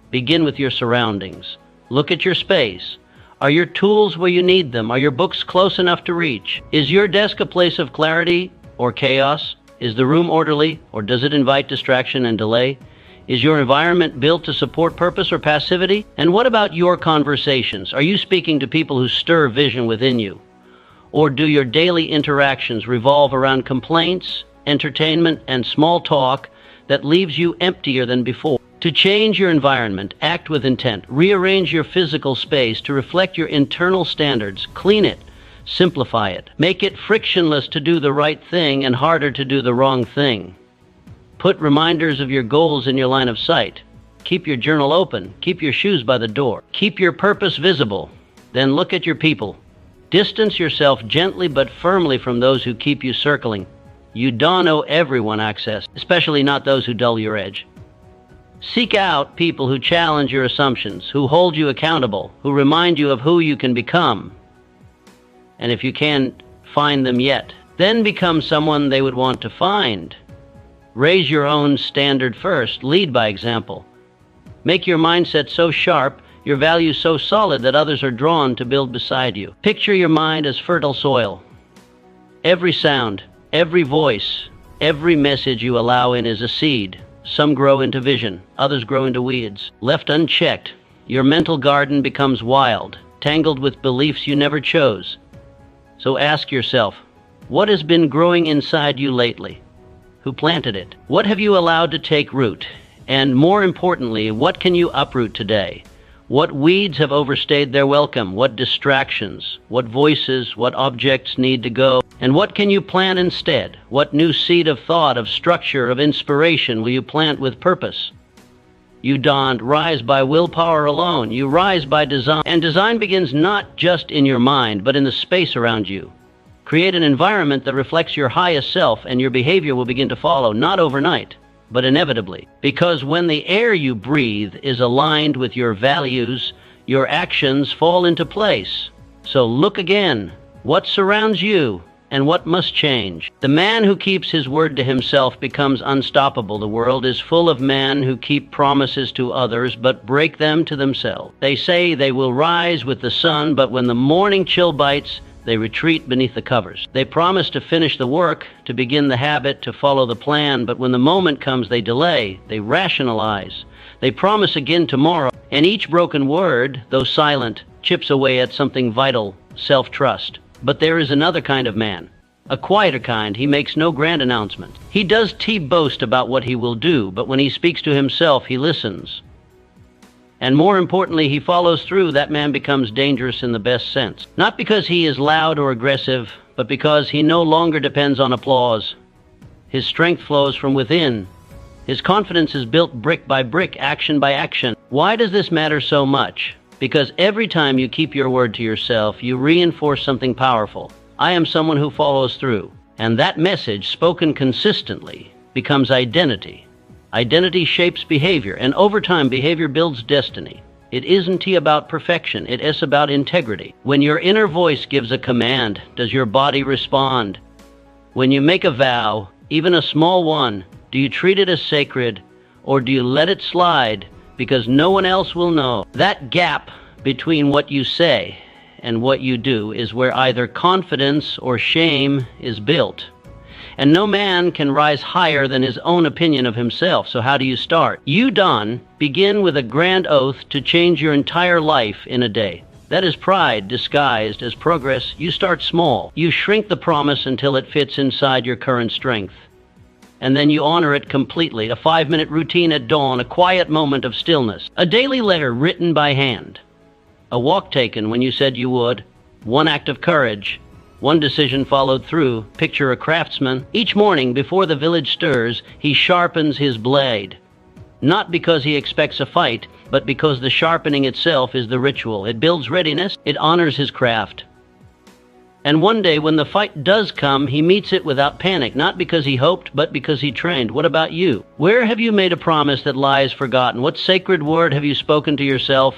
Begin with your surroundings. Look at your space. Are your tools where you need them? Are your books close enough to reach? Is your desk a place of clarity or chaos? Is the room orderly, or does it invite distraction and delay? Is your environment built to support purpose or passivity? And what about your conversations? Are you speaking to people who stir vision within you? Or do your daily interactions revolve around complaints, entertainment, and small talk that leaves you emptier than before? To change your environment, act with intent. Rearrange your physical space to reflect your internal standards. Clean it. Simplify it. Make it frictionless to do the right thing and harder to do the wrong thing. Put reminders of your goals in your line of sight. Keep your journal open. Keep your shoes by the door. Keep your purpose visible. Then look at your people. Distance yourself gently but firmly from those who keep you circling. You don't owe everyone access, especially not those who dull your edge. Seek out people who challenge your assumptions, who hold you accountable, who remind you of who you can become. And if you can't find them yet, then become someone they would want to find. Raise your own standard first. Lead by example. Make your mindset so sharp, your values so solid that others are drawn to build beside you. Picture your mind as fertile soil. Every sound, every voice, every message you allow in is a seed. Some grow into vision, others grow into weeds. Left unchecked, your mental garden becomes wild, tangled with beliefs you never chose. So ask yourself, what has been growing inside you lately? Who planted it? What have you allowed to take root? And more importantly, what can you uproot today? What weeds have overstayed their welcome? What distractions? What voices? What objects need to go? And what can you plant instead? What new seed of thought, of structure, of inspiration will you plant with purpose? You don't rise by willpower alone. You rise by design. And design begins not just in your mind, but in the space around you. Create an environment that reflects your highest self, and your behavior will begin to follow, not overnight, but inevitably. Because when the air you breathe is aligned with your values, your actions fall into place. So look again. What surrounds you and what must change? The man who keeps his word to himself becomes unstoppable. The world is full of men who keep promises to others but break them to themselves. They say they will rise with the sun, but when the morning chill bites, they retreat beneath the covers. They promise to finish the work, to begin the habit, to follow the plan, but when the moment comes, they delay, they rationalize. They promise again tomorrow, and each broken word, though silent, chips away at something vital, self-trust. But there is another kind of man, a quieter kind. He makes no grand announcement. He does boast about what he will do, but when he speaks to himself, he listens. And more importantly, he follows through. That man becomes dangerous in the best sense. Not because he is loud or aggressive, but because he no longer depends on applause. His strength flows from within. His confidence is built brick by brick, action by action. Why does this matter so much? Because every time you keep your word to yourself, you reinforce something powerful. I am someone who follows through. And that message, spoken consistently, becomes identity. Identity shapes behavior, and over time, behavior builds destiny. It isn't about perfection, it is about integrity. When your inner voice gives a command, does your body respond? When you make a vow, even a small one, do you treat it as sacred, or do you let it slide because no one else will know? That gap between what you say and what you do is where either confidence or shame is built. And no man can rise higher than his own opinion of himself. So how do you start? You, Don, begin with a grand oath to change your entire life in a day. That is pride disguised as progress. You start small. You shrink the promise until it fits inside your current strength. And then you honor it completely. A 5-minute routine at dawn, a quiet moment of stillness, a daily letter written by hand, a walk taken when you said you would, one act of courage, one decision followed through. Picture a craftsman. Each morning before the village stirs, he sharpens his blade. Not because he expects a fight, but because the sharpening itself is the ritual. It builds readiness. It honors his craft. And one day when the fight does come, he meets it without panic, not because he hoped, but because he trained. What about you? Where have you made a promise that lies forgotten? What sacred word have you spoken to yourself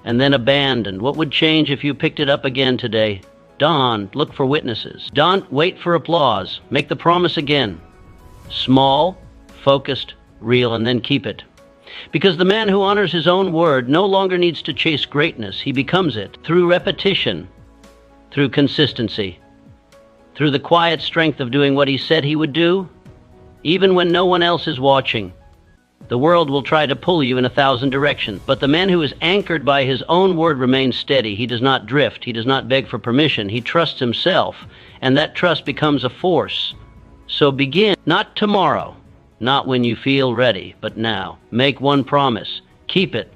and then abandoned? What would change if you picked it up again today? Don, look for witnesses. Don't wait for applause. Make the promise again. Small, focused, real, and then keep it. Because the man who honors his own word no longer needs to chase greatness. He becomes it through repetition, through consistency, through the quiet strength of doing what he said he would do, even when no one else is watching. The world will try to pull you in 1,000 directions, but the man who is anchored by his own word remains steady. He does not drift. He does not beg for permission. He trusts himself, and that trust becomes a force. So begin, not tomorrow, not when you feel ready, but now. Make one promise. Keep it.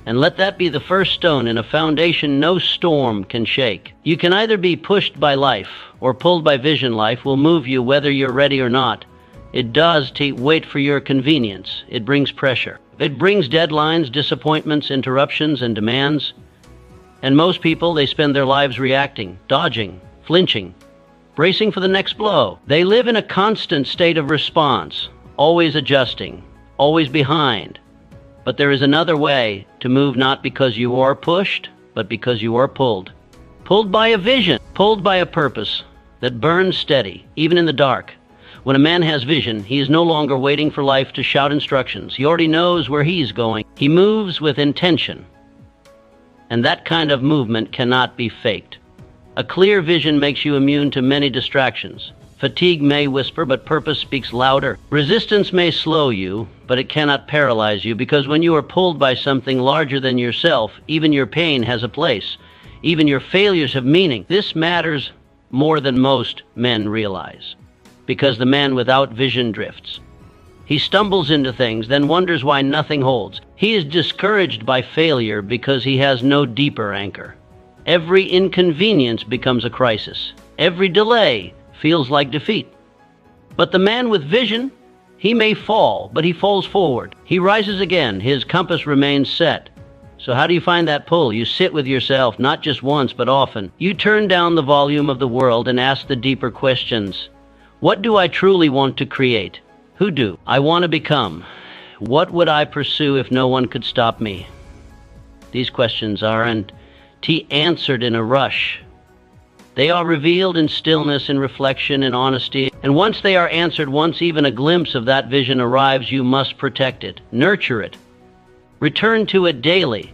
And let that be the first stone in a foundation no storm can shake. You can either be pushed by life or pulled by vision. Life will move you whether you're ready or not. It does wait for your convenience. It brings pressure. It brings deadlines, disappointments, interruptions, and demands. And most people, they spend their lives reacting, dodging, flinching, bracing for the next blow. They live in a constant state of response, always adjusting, always behind. But there is another way to move, not because you are pushed, but because you are pulled. Pulled by a vision, pulled by a purpose that burns steady, even in the dark. When a man has vision, he is no longer waiting for life to shout instructions. He already knows where he's going. He moves with intention. And that kind of movement cannot be faked. A clear vision makes you immune to many distractions. Fatigue may whisper, but purpose speaks louder. Resistance may slow you, but it cannot paralyze you, because when you are pulled by something larger than yourself, even your pain has a place. Even your failures have meaning. This matters more than most men realize. Because the man without vision drifts. He stumbles into things, then wonders why nothing holds. He is discouraged by failure because he has no deeper anchor. Every inconvenience becomes a crisis. Every delay feels like defeat. But the man with vision, he may fall, but he falls forward. He rises again. His compass remains set. So how do you find that pull? You sit with yourself, not just once, but often. You turn down the volume of the world and ask the deeper questions. What do I truly want to create? Who do I want to become? What would I pursue if no one could stop me? These questions aren't answered in a rush. They are revealed in stillness, in reflection, in honesty. And once they are answered, once even a glimpse of that vision arrives, you must protect it, nurture it. Return to it daily.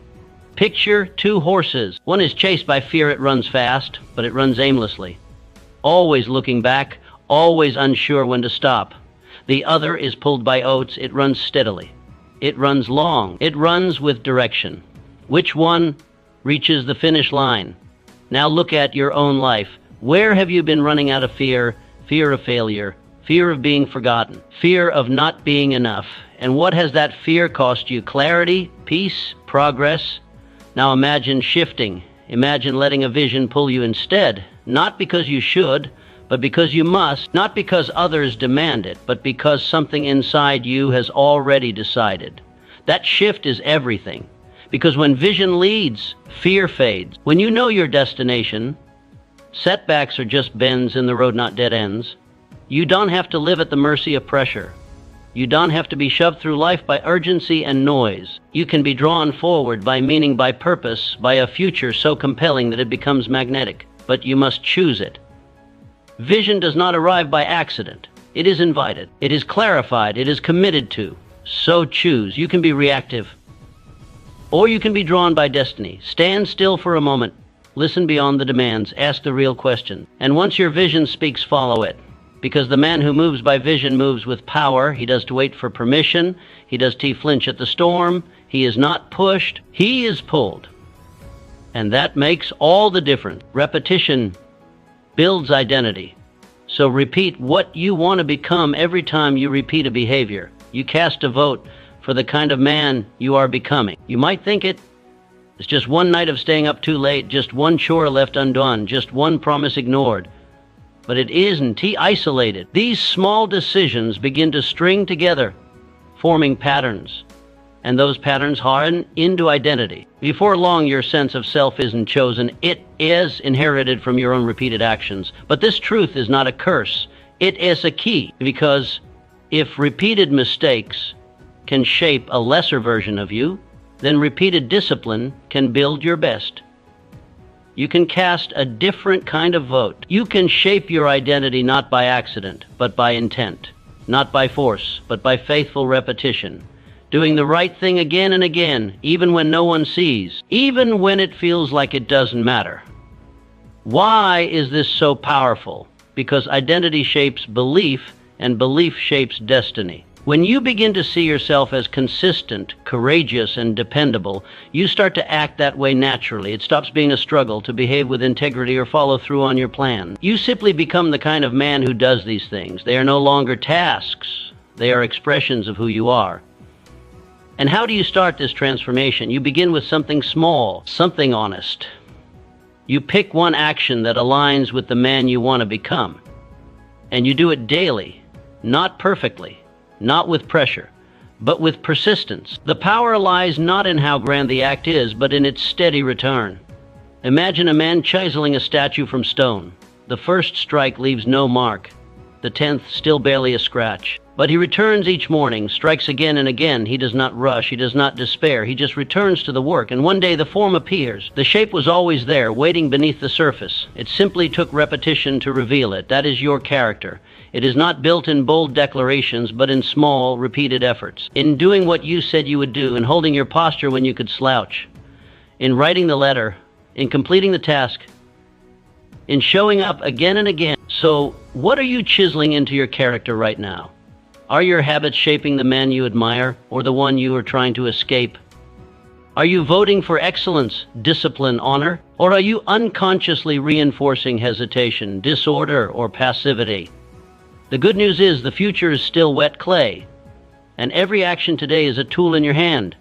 Picture two horses. One is chased by fear, it runs fast, but it runs aimlessly. Always looking back, always unsure when to stop. The other is pulled by oats, it runs steadily. It runs long, it runs with direction. Which one reaches the finish line? Now look at your own life. Where have you been running out of fear? Fear of failure, fear of being forgotten, fear of not being enough. And what has that fear cost you? Clarity, peace, progress? Now imagine shifting. Imagine letting a vision pull you instead. Not because you should, but because you must. Not because others demand it, but because something inside you has already decided. That shift is everything. Because when vision leads, fear fades. When you know your destination, setbacks are just bends in the road, not dead ends. You don't have to live at the mercy of pressure. You don't have to be shoved through life by urgency and noise. You can be drawn forward by meaning, by purpose, by a future so compelling that it becomes magnetic. But you must choose it. Vision does not arrive by accident. It is invited. It is clarified. It is committed to. So choose. You can be reactive, or you can be drawn by destiny. Stand still for a moment. Listen beyond the demands. Ask the real question. And once your vision speaks, follow it. Because the man who moves by vision moves with power. He does to wait for permission. He does to flinch at the storm. He is not pushed. He is pulled. And that makes all the difference. Repetition builds identity. So repeat what you want to become every time you repeat a behavior. You cast a vote for the kind of man you are becoming. You might think it's just one night of staying up too late, just one chore left undone, just one promise ignored. But it isn't isolated. These small decisions begin to string together, forming patterns. And those patterns harden into identity. Before long, your sense of self isn't chosen. It is inherited from your own repeated actions. But this truth is not a curse. It is a key. Because if repeated mistakes can shape a lesser version of you, then repeated discipline can build your best. You can cast a different kind of vote. You can shape your identity not by accident, but by intent. Not by force, but by faithful repetition. Doing the right thing again and again, even when no one sees, even when it feels like it doesn't matter. Why is this so powerful? Because identity shapes belief, and belief shapes destiny. When you begin to see yourself as consistent, courageous, and dependable, you start to act that way naturally. It stops being a struggle to behave with integrity or follow through on your plan. You simply become the kind of man who does these things. They are no longer tasks. They are expressions of who you are. And how do you start this transformation? You begin with something small, something honest. You pick one action that aligns with the man you want to become. And you do it daily, not perfectly. Not with pressure, but with persistence. The power lies not in how grand the act is, but in its steady return. Imagine a man chiseling a statue from stone. The first strike leaves no mark. The 10th still barely a scratch. But he returns each morning, strikes again and again. He does not rush, he does not despair. He just returns to the work, and one day the form appears. The shape was always there, waiting beneath the surface. It simply took repetition to reveal it. That is your character. It is not built in bold declarations, but in small, repeated efforts. In doing what you said you would do, in holding your posture when you could slouch. In writing the letter, in completing the task, in showing up again and again. So, what are you chiseling into your character right now? Are your habits shaping the man you admire, or the one you are trying to escape? Are you voting for excellence, discipline, honor? Or are you unconsciously reinforcing hesitation, disorder, or passivity? The good news is the future is still wet clay, and every action today is a tool in your hand.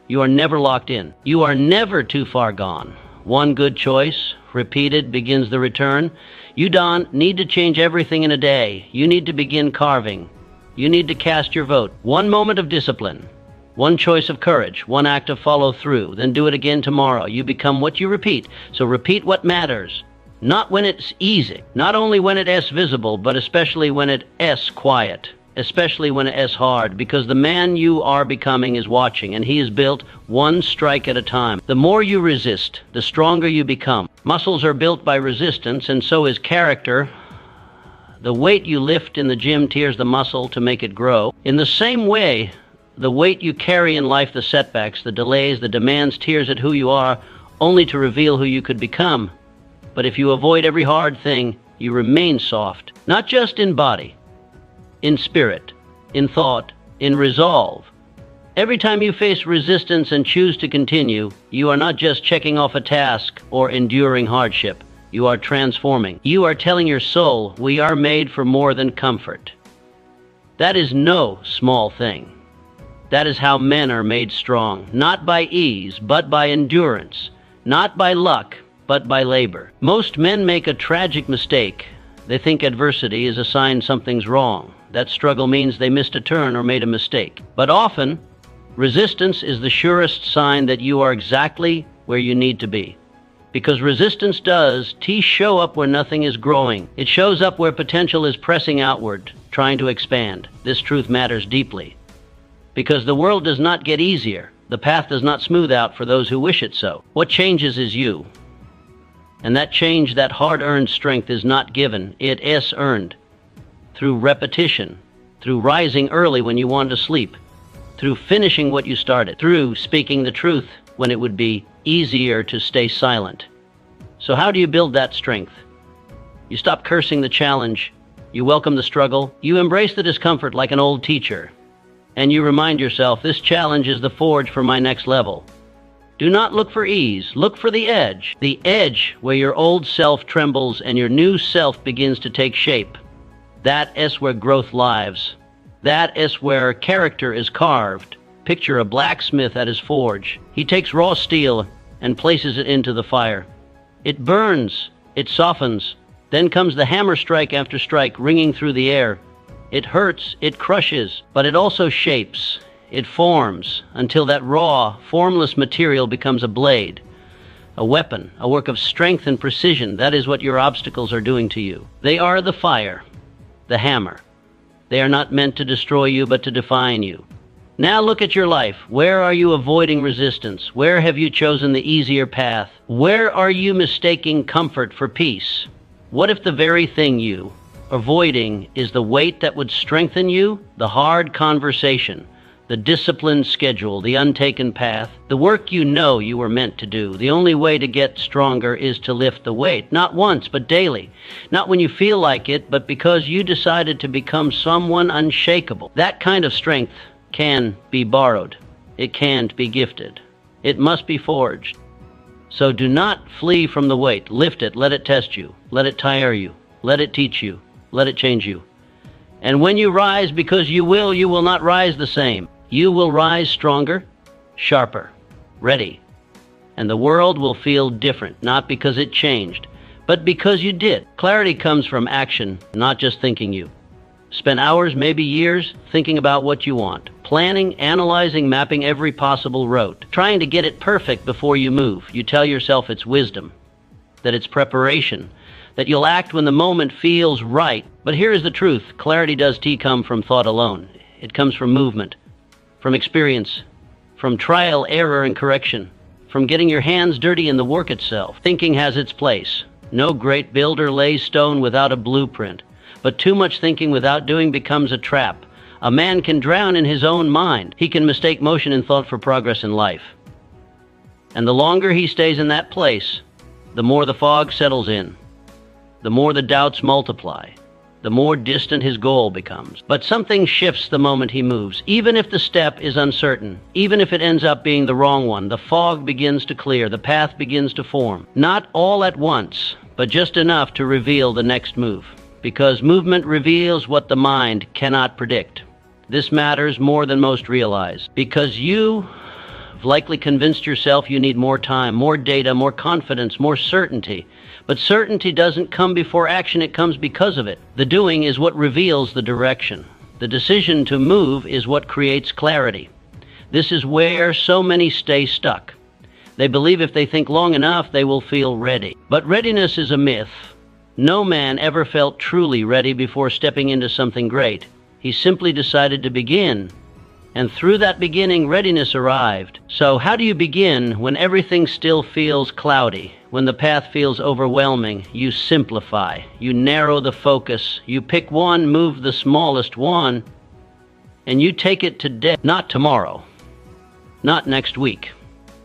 You are never locked in. You are never too far gone. One good choice, repeated, begins the return. You don't need to change everything in a day. You need to begin carving. You need to cast your vote. One moment of discipline, One choice of courage, one act of follow through, then do it again tomorrow. You become what you repeat. So repeat what matters. Not when it's easy, not only when it is visible, but especially when it is quiet, especially when it is hard, because the man you are becoming is watching, and he is built one strike at a time. The more you resist, the stronger you become. Muscles are built by resistance, and so is character. The weight you lift in the gym tears the muscle to make it grow. In the same way, the weight you carry in life, the setbacks, the delays, the demands, tears at who you are, only to reveal who you could become. But if you avoid every hard thing, you remain soft, not just in body, in spirit, in thought, in resolve. Every time you face resistance and choose to continue, you are not just checking off a task or enduring hardship. You are transforming. You are telling your soul, we are made for more than comfort. That is no small thing. That is how men are made strong, not by ease, but by endurance, not by luck, but by labor. Most men make a tragic mistake. They think adversity is a sign something's wrong. That struggle means they missed a turn or made a mistake. But often, resistance is the surest sign that you are exactly where you need to be. Because resistance does show up where nothing is growing. It shows up where potential is pressing outward, trying to expand. This truth matters deeply. Because the world does not get easier. The path does not smooth out for those who wish it so. What changes is you. And that change, that hard-earned strength is not given. It is earned. Through repetition. Through rising early when you want to sleep. Through finishing what you started. Through speaking the truth when it would be easier to stay silent. So how do you build that strength? You stop cursing the challenge. You welcome the struggle. You embrace the discomfort like an old teacher. And you remind yourself, this challenge is the forge for my next level. Do not look for ease. Look for the edge. The edge where your old self trembles and your new self begins to take shape. That is where growth lives. That is where character is carved. Picture a blacksmith at his forge. He takes raw steel and places it into the fire. It burns. It softens. Then comes the hammer strike after strike ringing through the air. It hurts. It crushes. But it also shapes. It forms until that raw, formless material becomes a blade, a weapon, a work of strength and precision. That is what your obstacles are doing to you. They are the fire, the hammer. They are not meant to destroy you, but to define you. Now look at your life. Where are you avoiding resistance? Where have you chosen the easier path? Where are you mistaking comfort for peace? What if the very thing you avoiding is the weight that would strengthen you? The hard conversation, the disciplined schedule, the untaken path, the work you know you were meant to do. The only way to get stronger is to lift the weight, not once, but daily. Not when you feel like it, but because you decided to become someone unshakable. That kind of strength can be borrowed. It can't be gifted. It must be forged. So do not flee from the weight. Lift it. Let it test you. Let it tire you. Let it teach you. Let it change you. And when you rise, because you will not rise the same. You will rise stronger, sharper, ready. And the world will feel different, not because it changed, but because you did. Clarity comes from action, not just thinking you. Spend hours, maybe years, thinking about what you want. Planning, analyzing, mapping every possible route. Trying to get it perfect before you move. You tell yourself it's wisdom, that it's preparation, that you'll act when the moment feels right. But here is the truth. Clarity does come from thought alone. It comes from movement, from experience, from trial, error, and correction, from getting your hands dirty in the work itself. Thinking has its place. No great builder lays stone without a blueprint. But too much thinking without doing becomes a trap. A man can drown in his own mind. He can mistake motion and thought for progress in life. And the longer he stays in that place, the more the fog settles in, the more the doubts multiply, the more distant his goal becomes. But something shifts the moment he moves. Even if the step is uncertain, even if it ends up being the wrong one, the fog begins to clear, the path begins to form. Not all at once, but just enough to reveal the next move. Because movement reveals what the mind cannot predict. This matters more than most realize. Because you have likely convinced yourself you need more time, more data, more confidence, more certainty. But certainty doesn't come before action, it comes because of it. The doing is what reveals the direction. The decision to move is what creates clarity. This is where so many stay stuck. They believe if they think long enough, they will feel ready. But readiness is a myth. No man ever felt truly ready before stepping into something great. He simply decided to begin. And through that beginning, readiness arrived. So how do you begin when everything still feels cloudy? When the path feels overwhelming, you simplify. You narrow the focus. You pick one, move the smallest one, and you take it today, not tomorrow, not next week.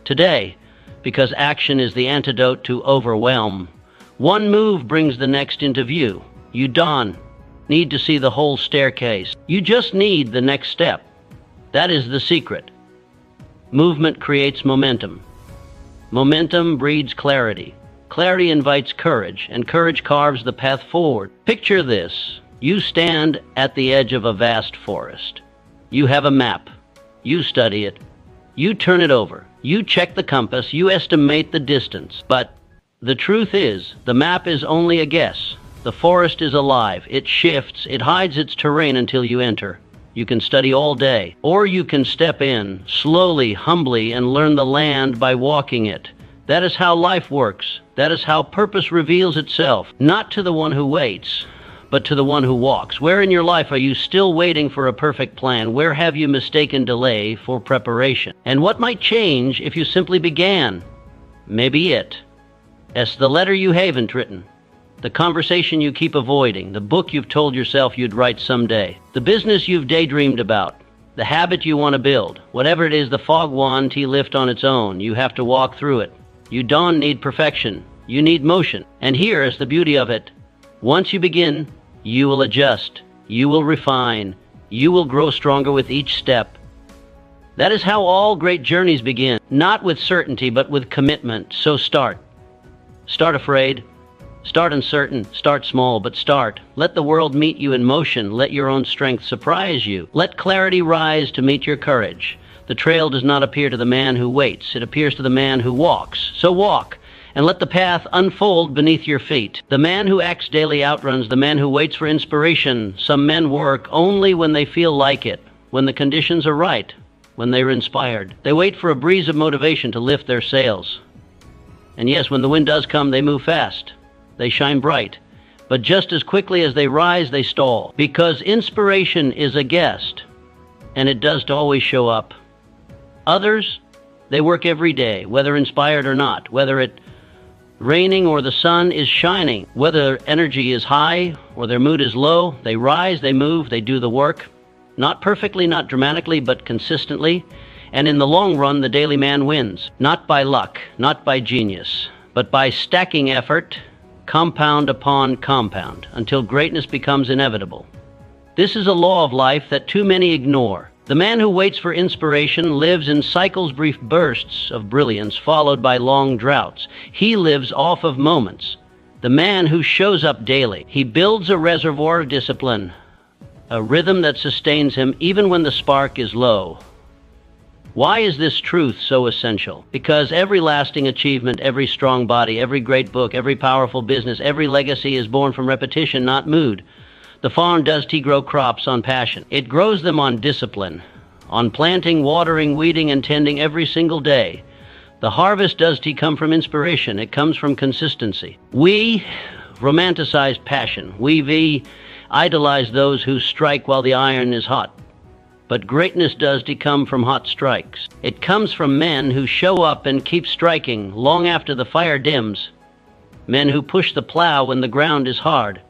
Today, because action is the antidote to overwhelm. One move brings the next into view. You don't need to see the whole staircase. You just need the next step. That is the secret. Movement creates momentum. Momentum breeds clarity. Clarity invites courage, and courage carves the path forward. Picture this. You stand at the edge of a vast forest. You have a map. You study it. You turn it over. You check the compass. You estimate the distance. But the truth is, the map is only a guess. The forest is alive. It shifts. It hides its terrain until you enter. You can study all day, or you can step in, slowly, humbly, and learn the land by walking it. That is how life works. That is how purpose reveals itself, not to the one who waits, but to the one who walks. Where in your life are you still waiting for a perfect plan? Where have you mistaken delay for preparation? And what might change if you simply began? Maybe it's the letter you haven't written. The conversation you keep avoiding, the book you've told yourself you'd write someday, the business you've daydreamed about, the habit you want to build. Whatever it is, the fog won't lift on its own. You have to walk through it. You don't need perfection. You need motion. And here is the beauty of it. Once you begin, you will adjust. You will refine. You will grow stronger with each step. That is how all great journeys begin. Not with certainty, but with commitment. So start. Start afraid. Start uncertain, start small, but start. Let the world meet you in motion. Let your own strength surprise you. Let clarity rise to meet your courage. The trail does not appear to the man who waits. It appears to the man who walks. So walk, and let the path unfold beneath your feet. The man who acts daily outruns the man who waits for inspiration. Some men work only when they feel like it, when the conditions are right, when they are inspired. They wait for a breeze of motivation to lift their sails. And yes, when the wind does come, they move fast. They shine bright, but just as quickly as they rise, they stall. Because inspiration is a guest, and it does always show up. Others, they work every day, whether inspired or not, whether it's raining or the sun is shining, whether energy is high or their mood is low. They rise, they move, they do the work. Not perfectly, not dramatically, but consistently. And in the long run, the daily man wins. Not by luck, not by genius, but by stacking effort, compound upon compound, until greatness becomes inevitable. This is a law of life that too many ignore. The man who waits for inspiration lives in cycles, brief bursts of brilliance, followed by long droughts. He lives off of moments. The man who shows up daily, he builds a reservoir of discipline, a rhythm that sustains him even when the spark is low. Why is this truth so essential? Because every lasting achievement, every strong body, every great book, every powerful business, every legacy is born from repetition, not mood. The farm does grow crops on passion. It grows them on discipline, on planting, watering, weeding, and tending every single day. The harvest does come from inspiration. It comes from consistency. We romanticize passion. We idolize those who strike while the iron is hot. But greatness does come from hot strikes. It comes from men who show up and keep striking long after the fire dims. Men who push the plow when the ground is hard.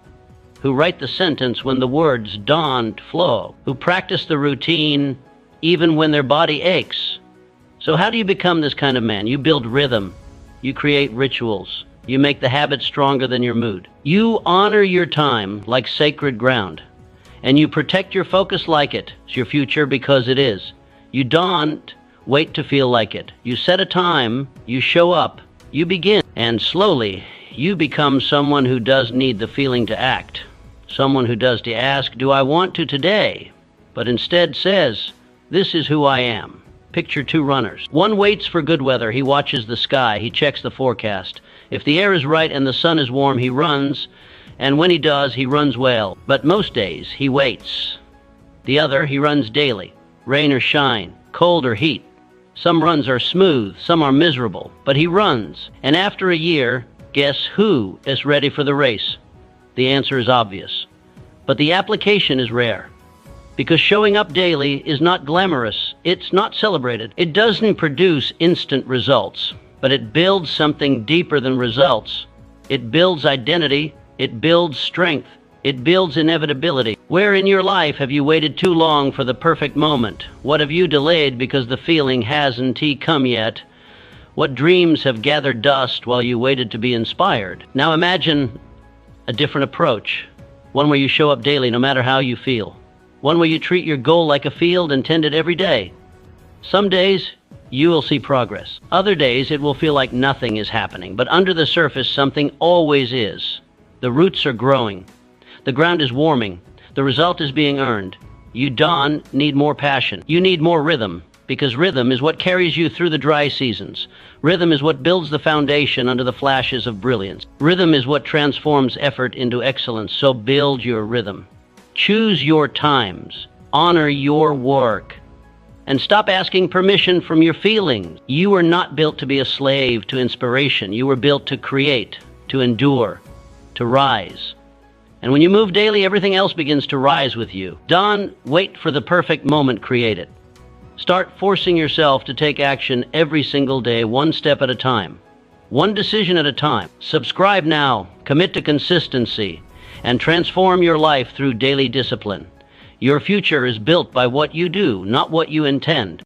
Who write the sentence when the words don't flow. Who practice the routine even when their body aches. So how do you become this kind of man? You build rhythm. You create rituals. You make the habit stronger than your mood. You honor your time like sacred ground. And you protect your focus like it's your future, because it is. You don't wait to feel like it. You set a time, you show up, you begin, and slowly you become someone who does need the feeling to act. Someone who does to ask, do I want to today? But instead says, this is who I am. Picture two runners. One waits for good weather. He watches the sky. He checks the forecast. If the air is right and the sun is warm, he runs. And when he does, he runs well. But most days, he waits. The other, he runs daily. Rain or shine, cold or heat. Some runs are smooth, some are miserable, but he runs. And after a year, guess who is ready for the race? The answer is obvious. But the application is rare. Because showing up daily is not glamorous. It's not celebrated. It doesn't produce instant results, but it builds something deeper than results. It builds identity. It builds strength. It builds inevitability. Where in your life have you waited too long for the perfect moment? What have you delayed because the feeling hasn't come yet? What dreams have gathered dust while you waited to be inspired? Now imagine a different approach. One where you show up daily no matter how you feel. One where you treat your goal like a field and tend it every day. Some days you will see progress. Other days it will feel like nothing is happening. But under the surface something always is. The roots are growing. The ground is warming. The result is being earned. You, Don, need more passion. You need more rhythm, because rhythm is what carries you through the dry seasons. Rhythm is what builds the foundation under the flashes of brilliance. Rhythm is what transforms effort into excellence, so build your rhythm. Choose your times. Honor your work. And stop asking permission from your feelings. You were not built to be a slave to inspiration. You were built to create, to endure, to rise. And when you move daily, everything else begins to rise with you. Don, wait for the perfect moment, create it. Start forcing yourself to take action every single day, one step at a time. One decision at a time. Subscribe now, commit to consistency, and transform your life through daily discipline. Your future is built by what you do, not what you intend.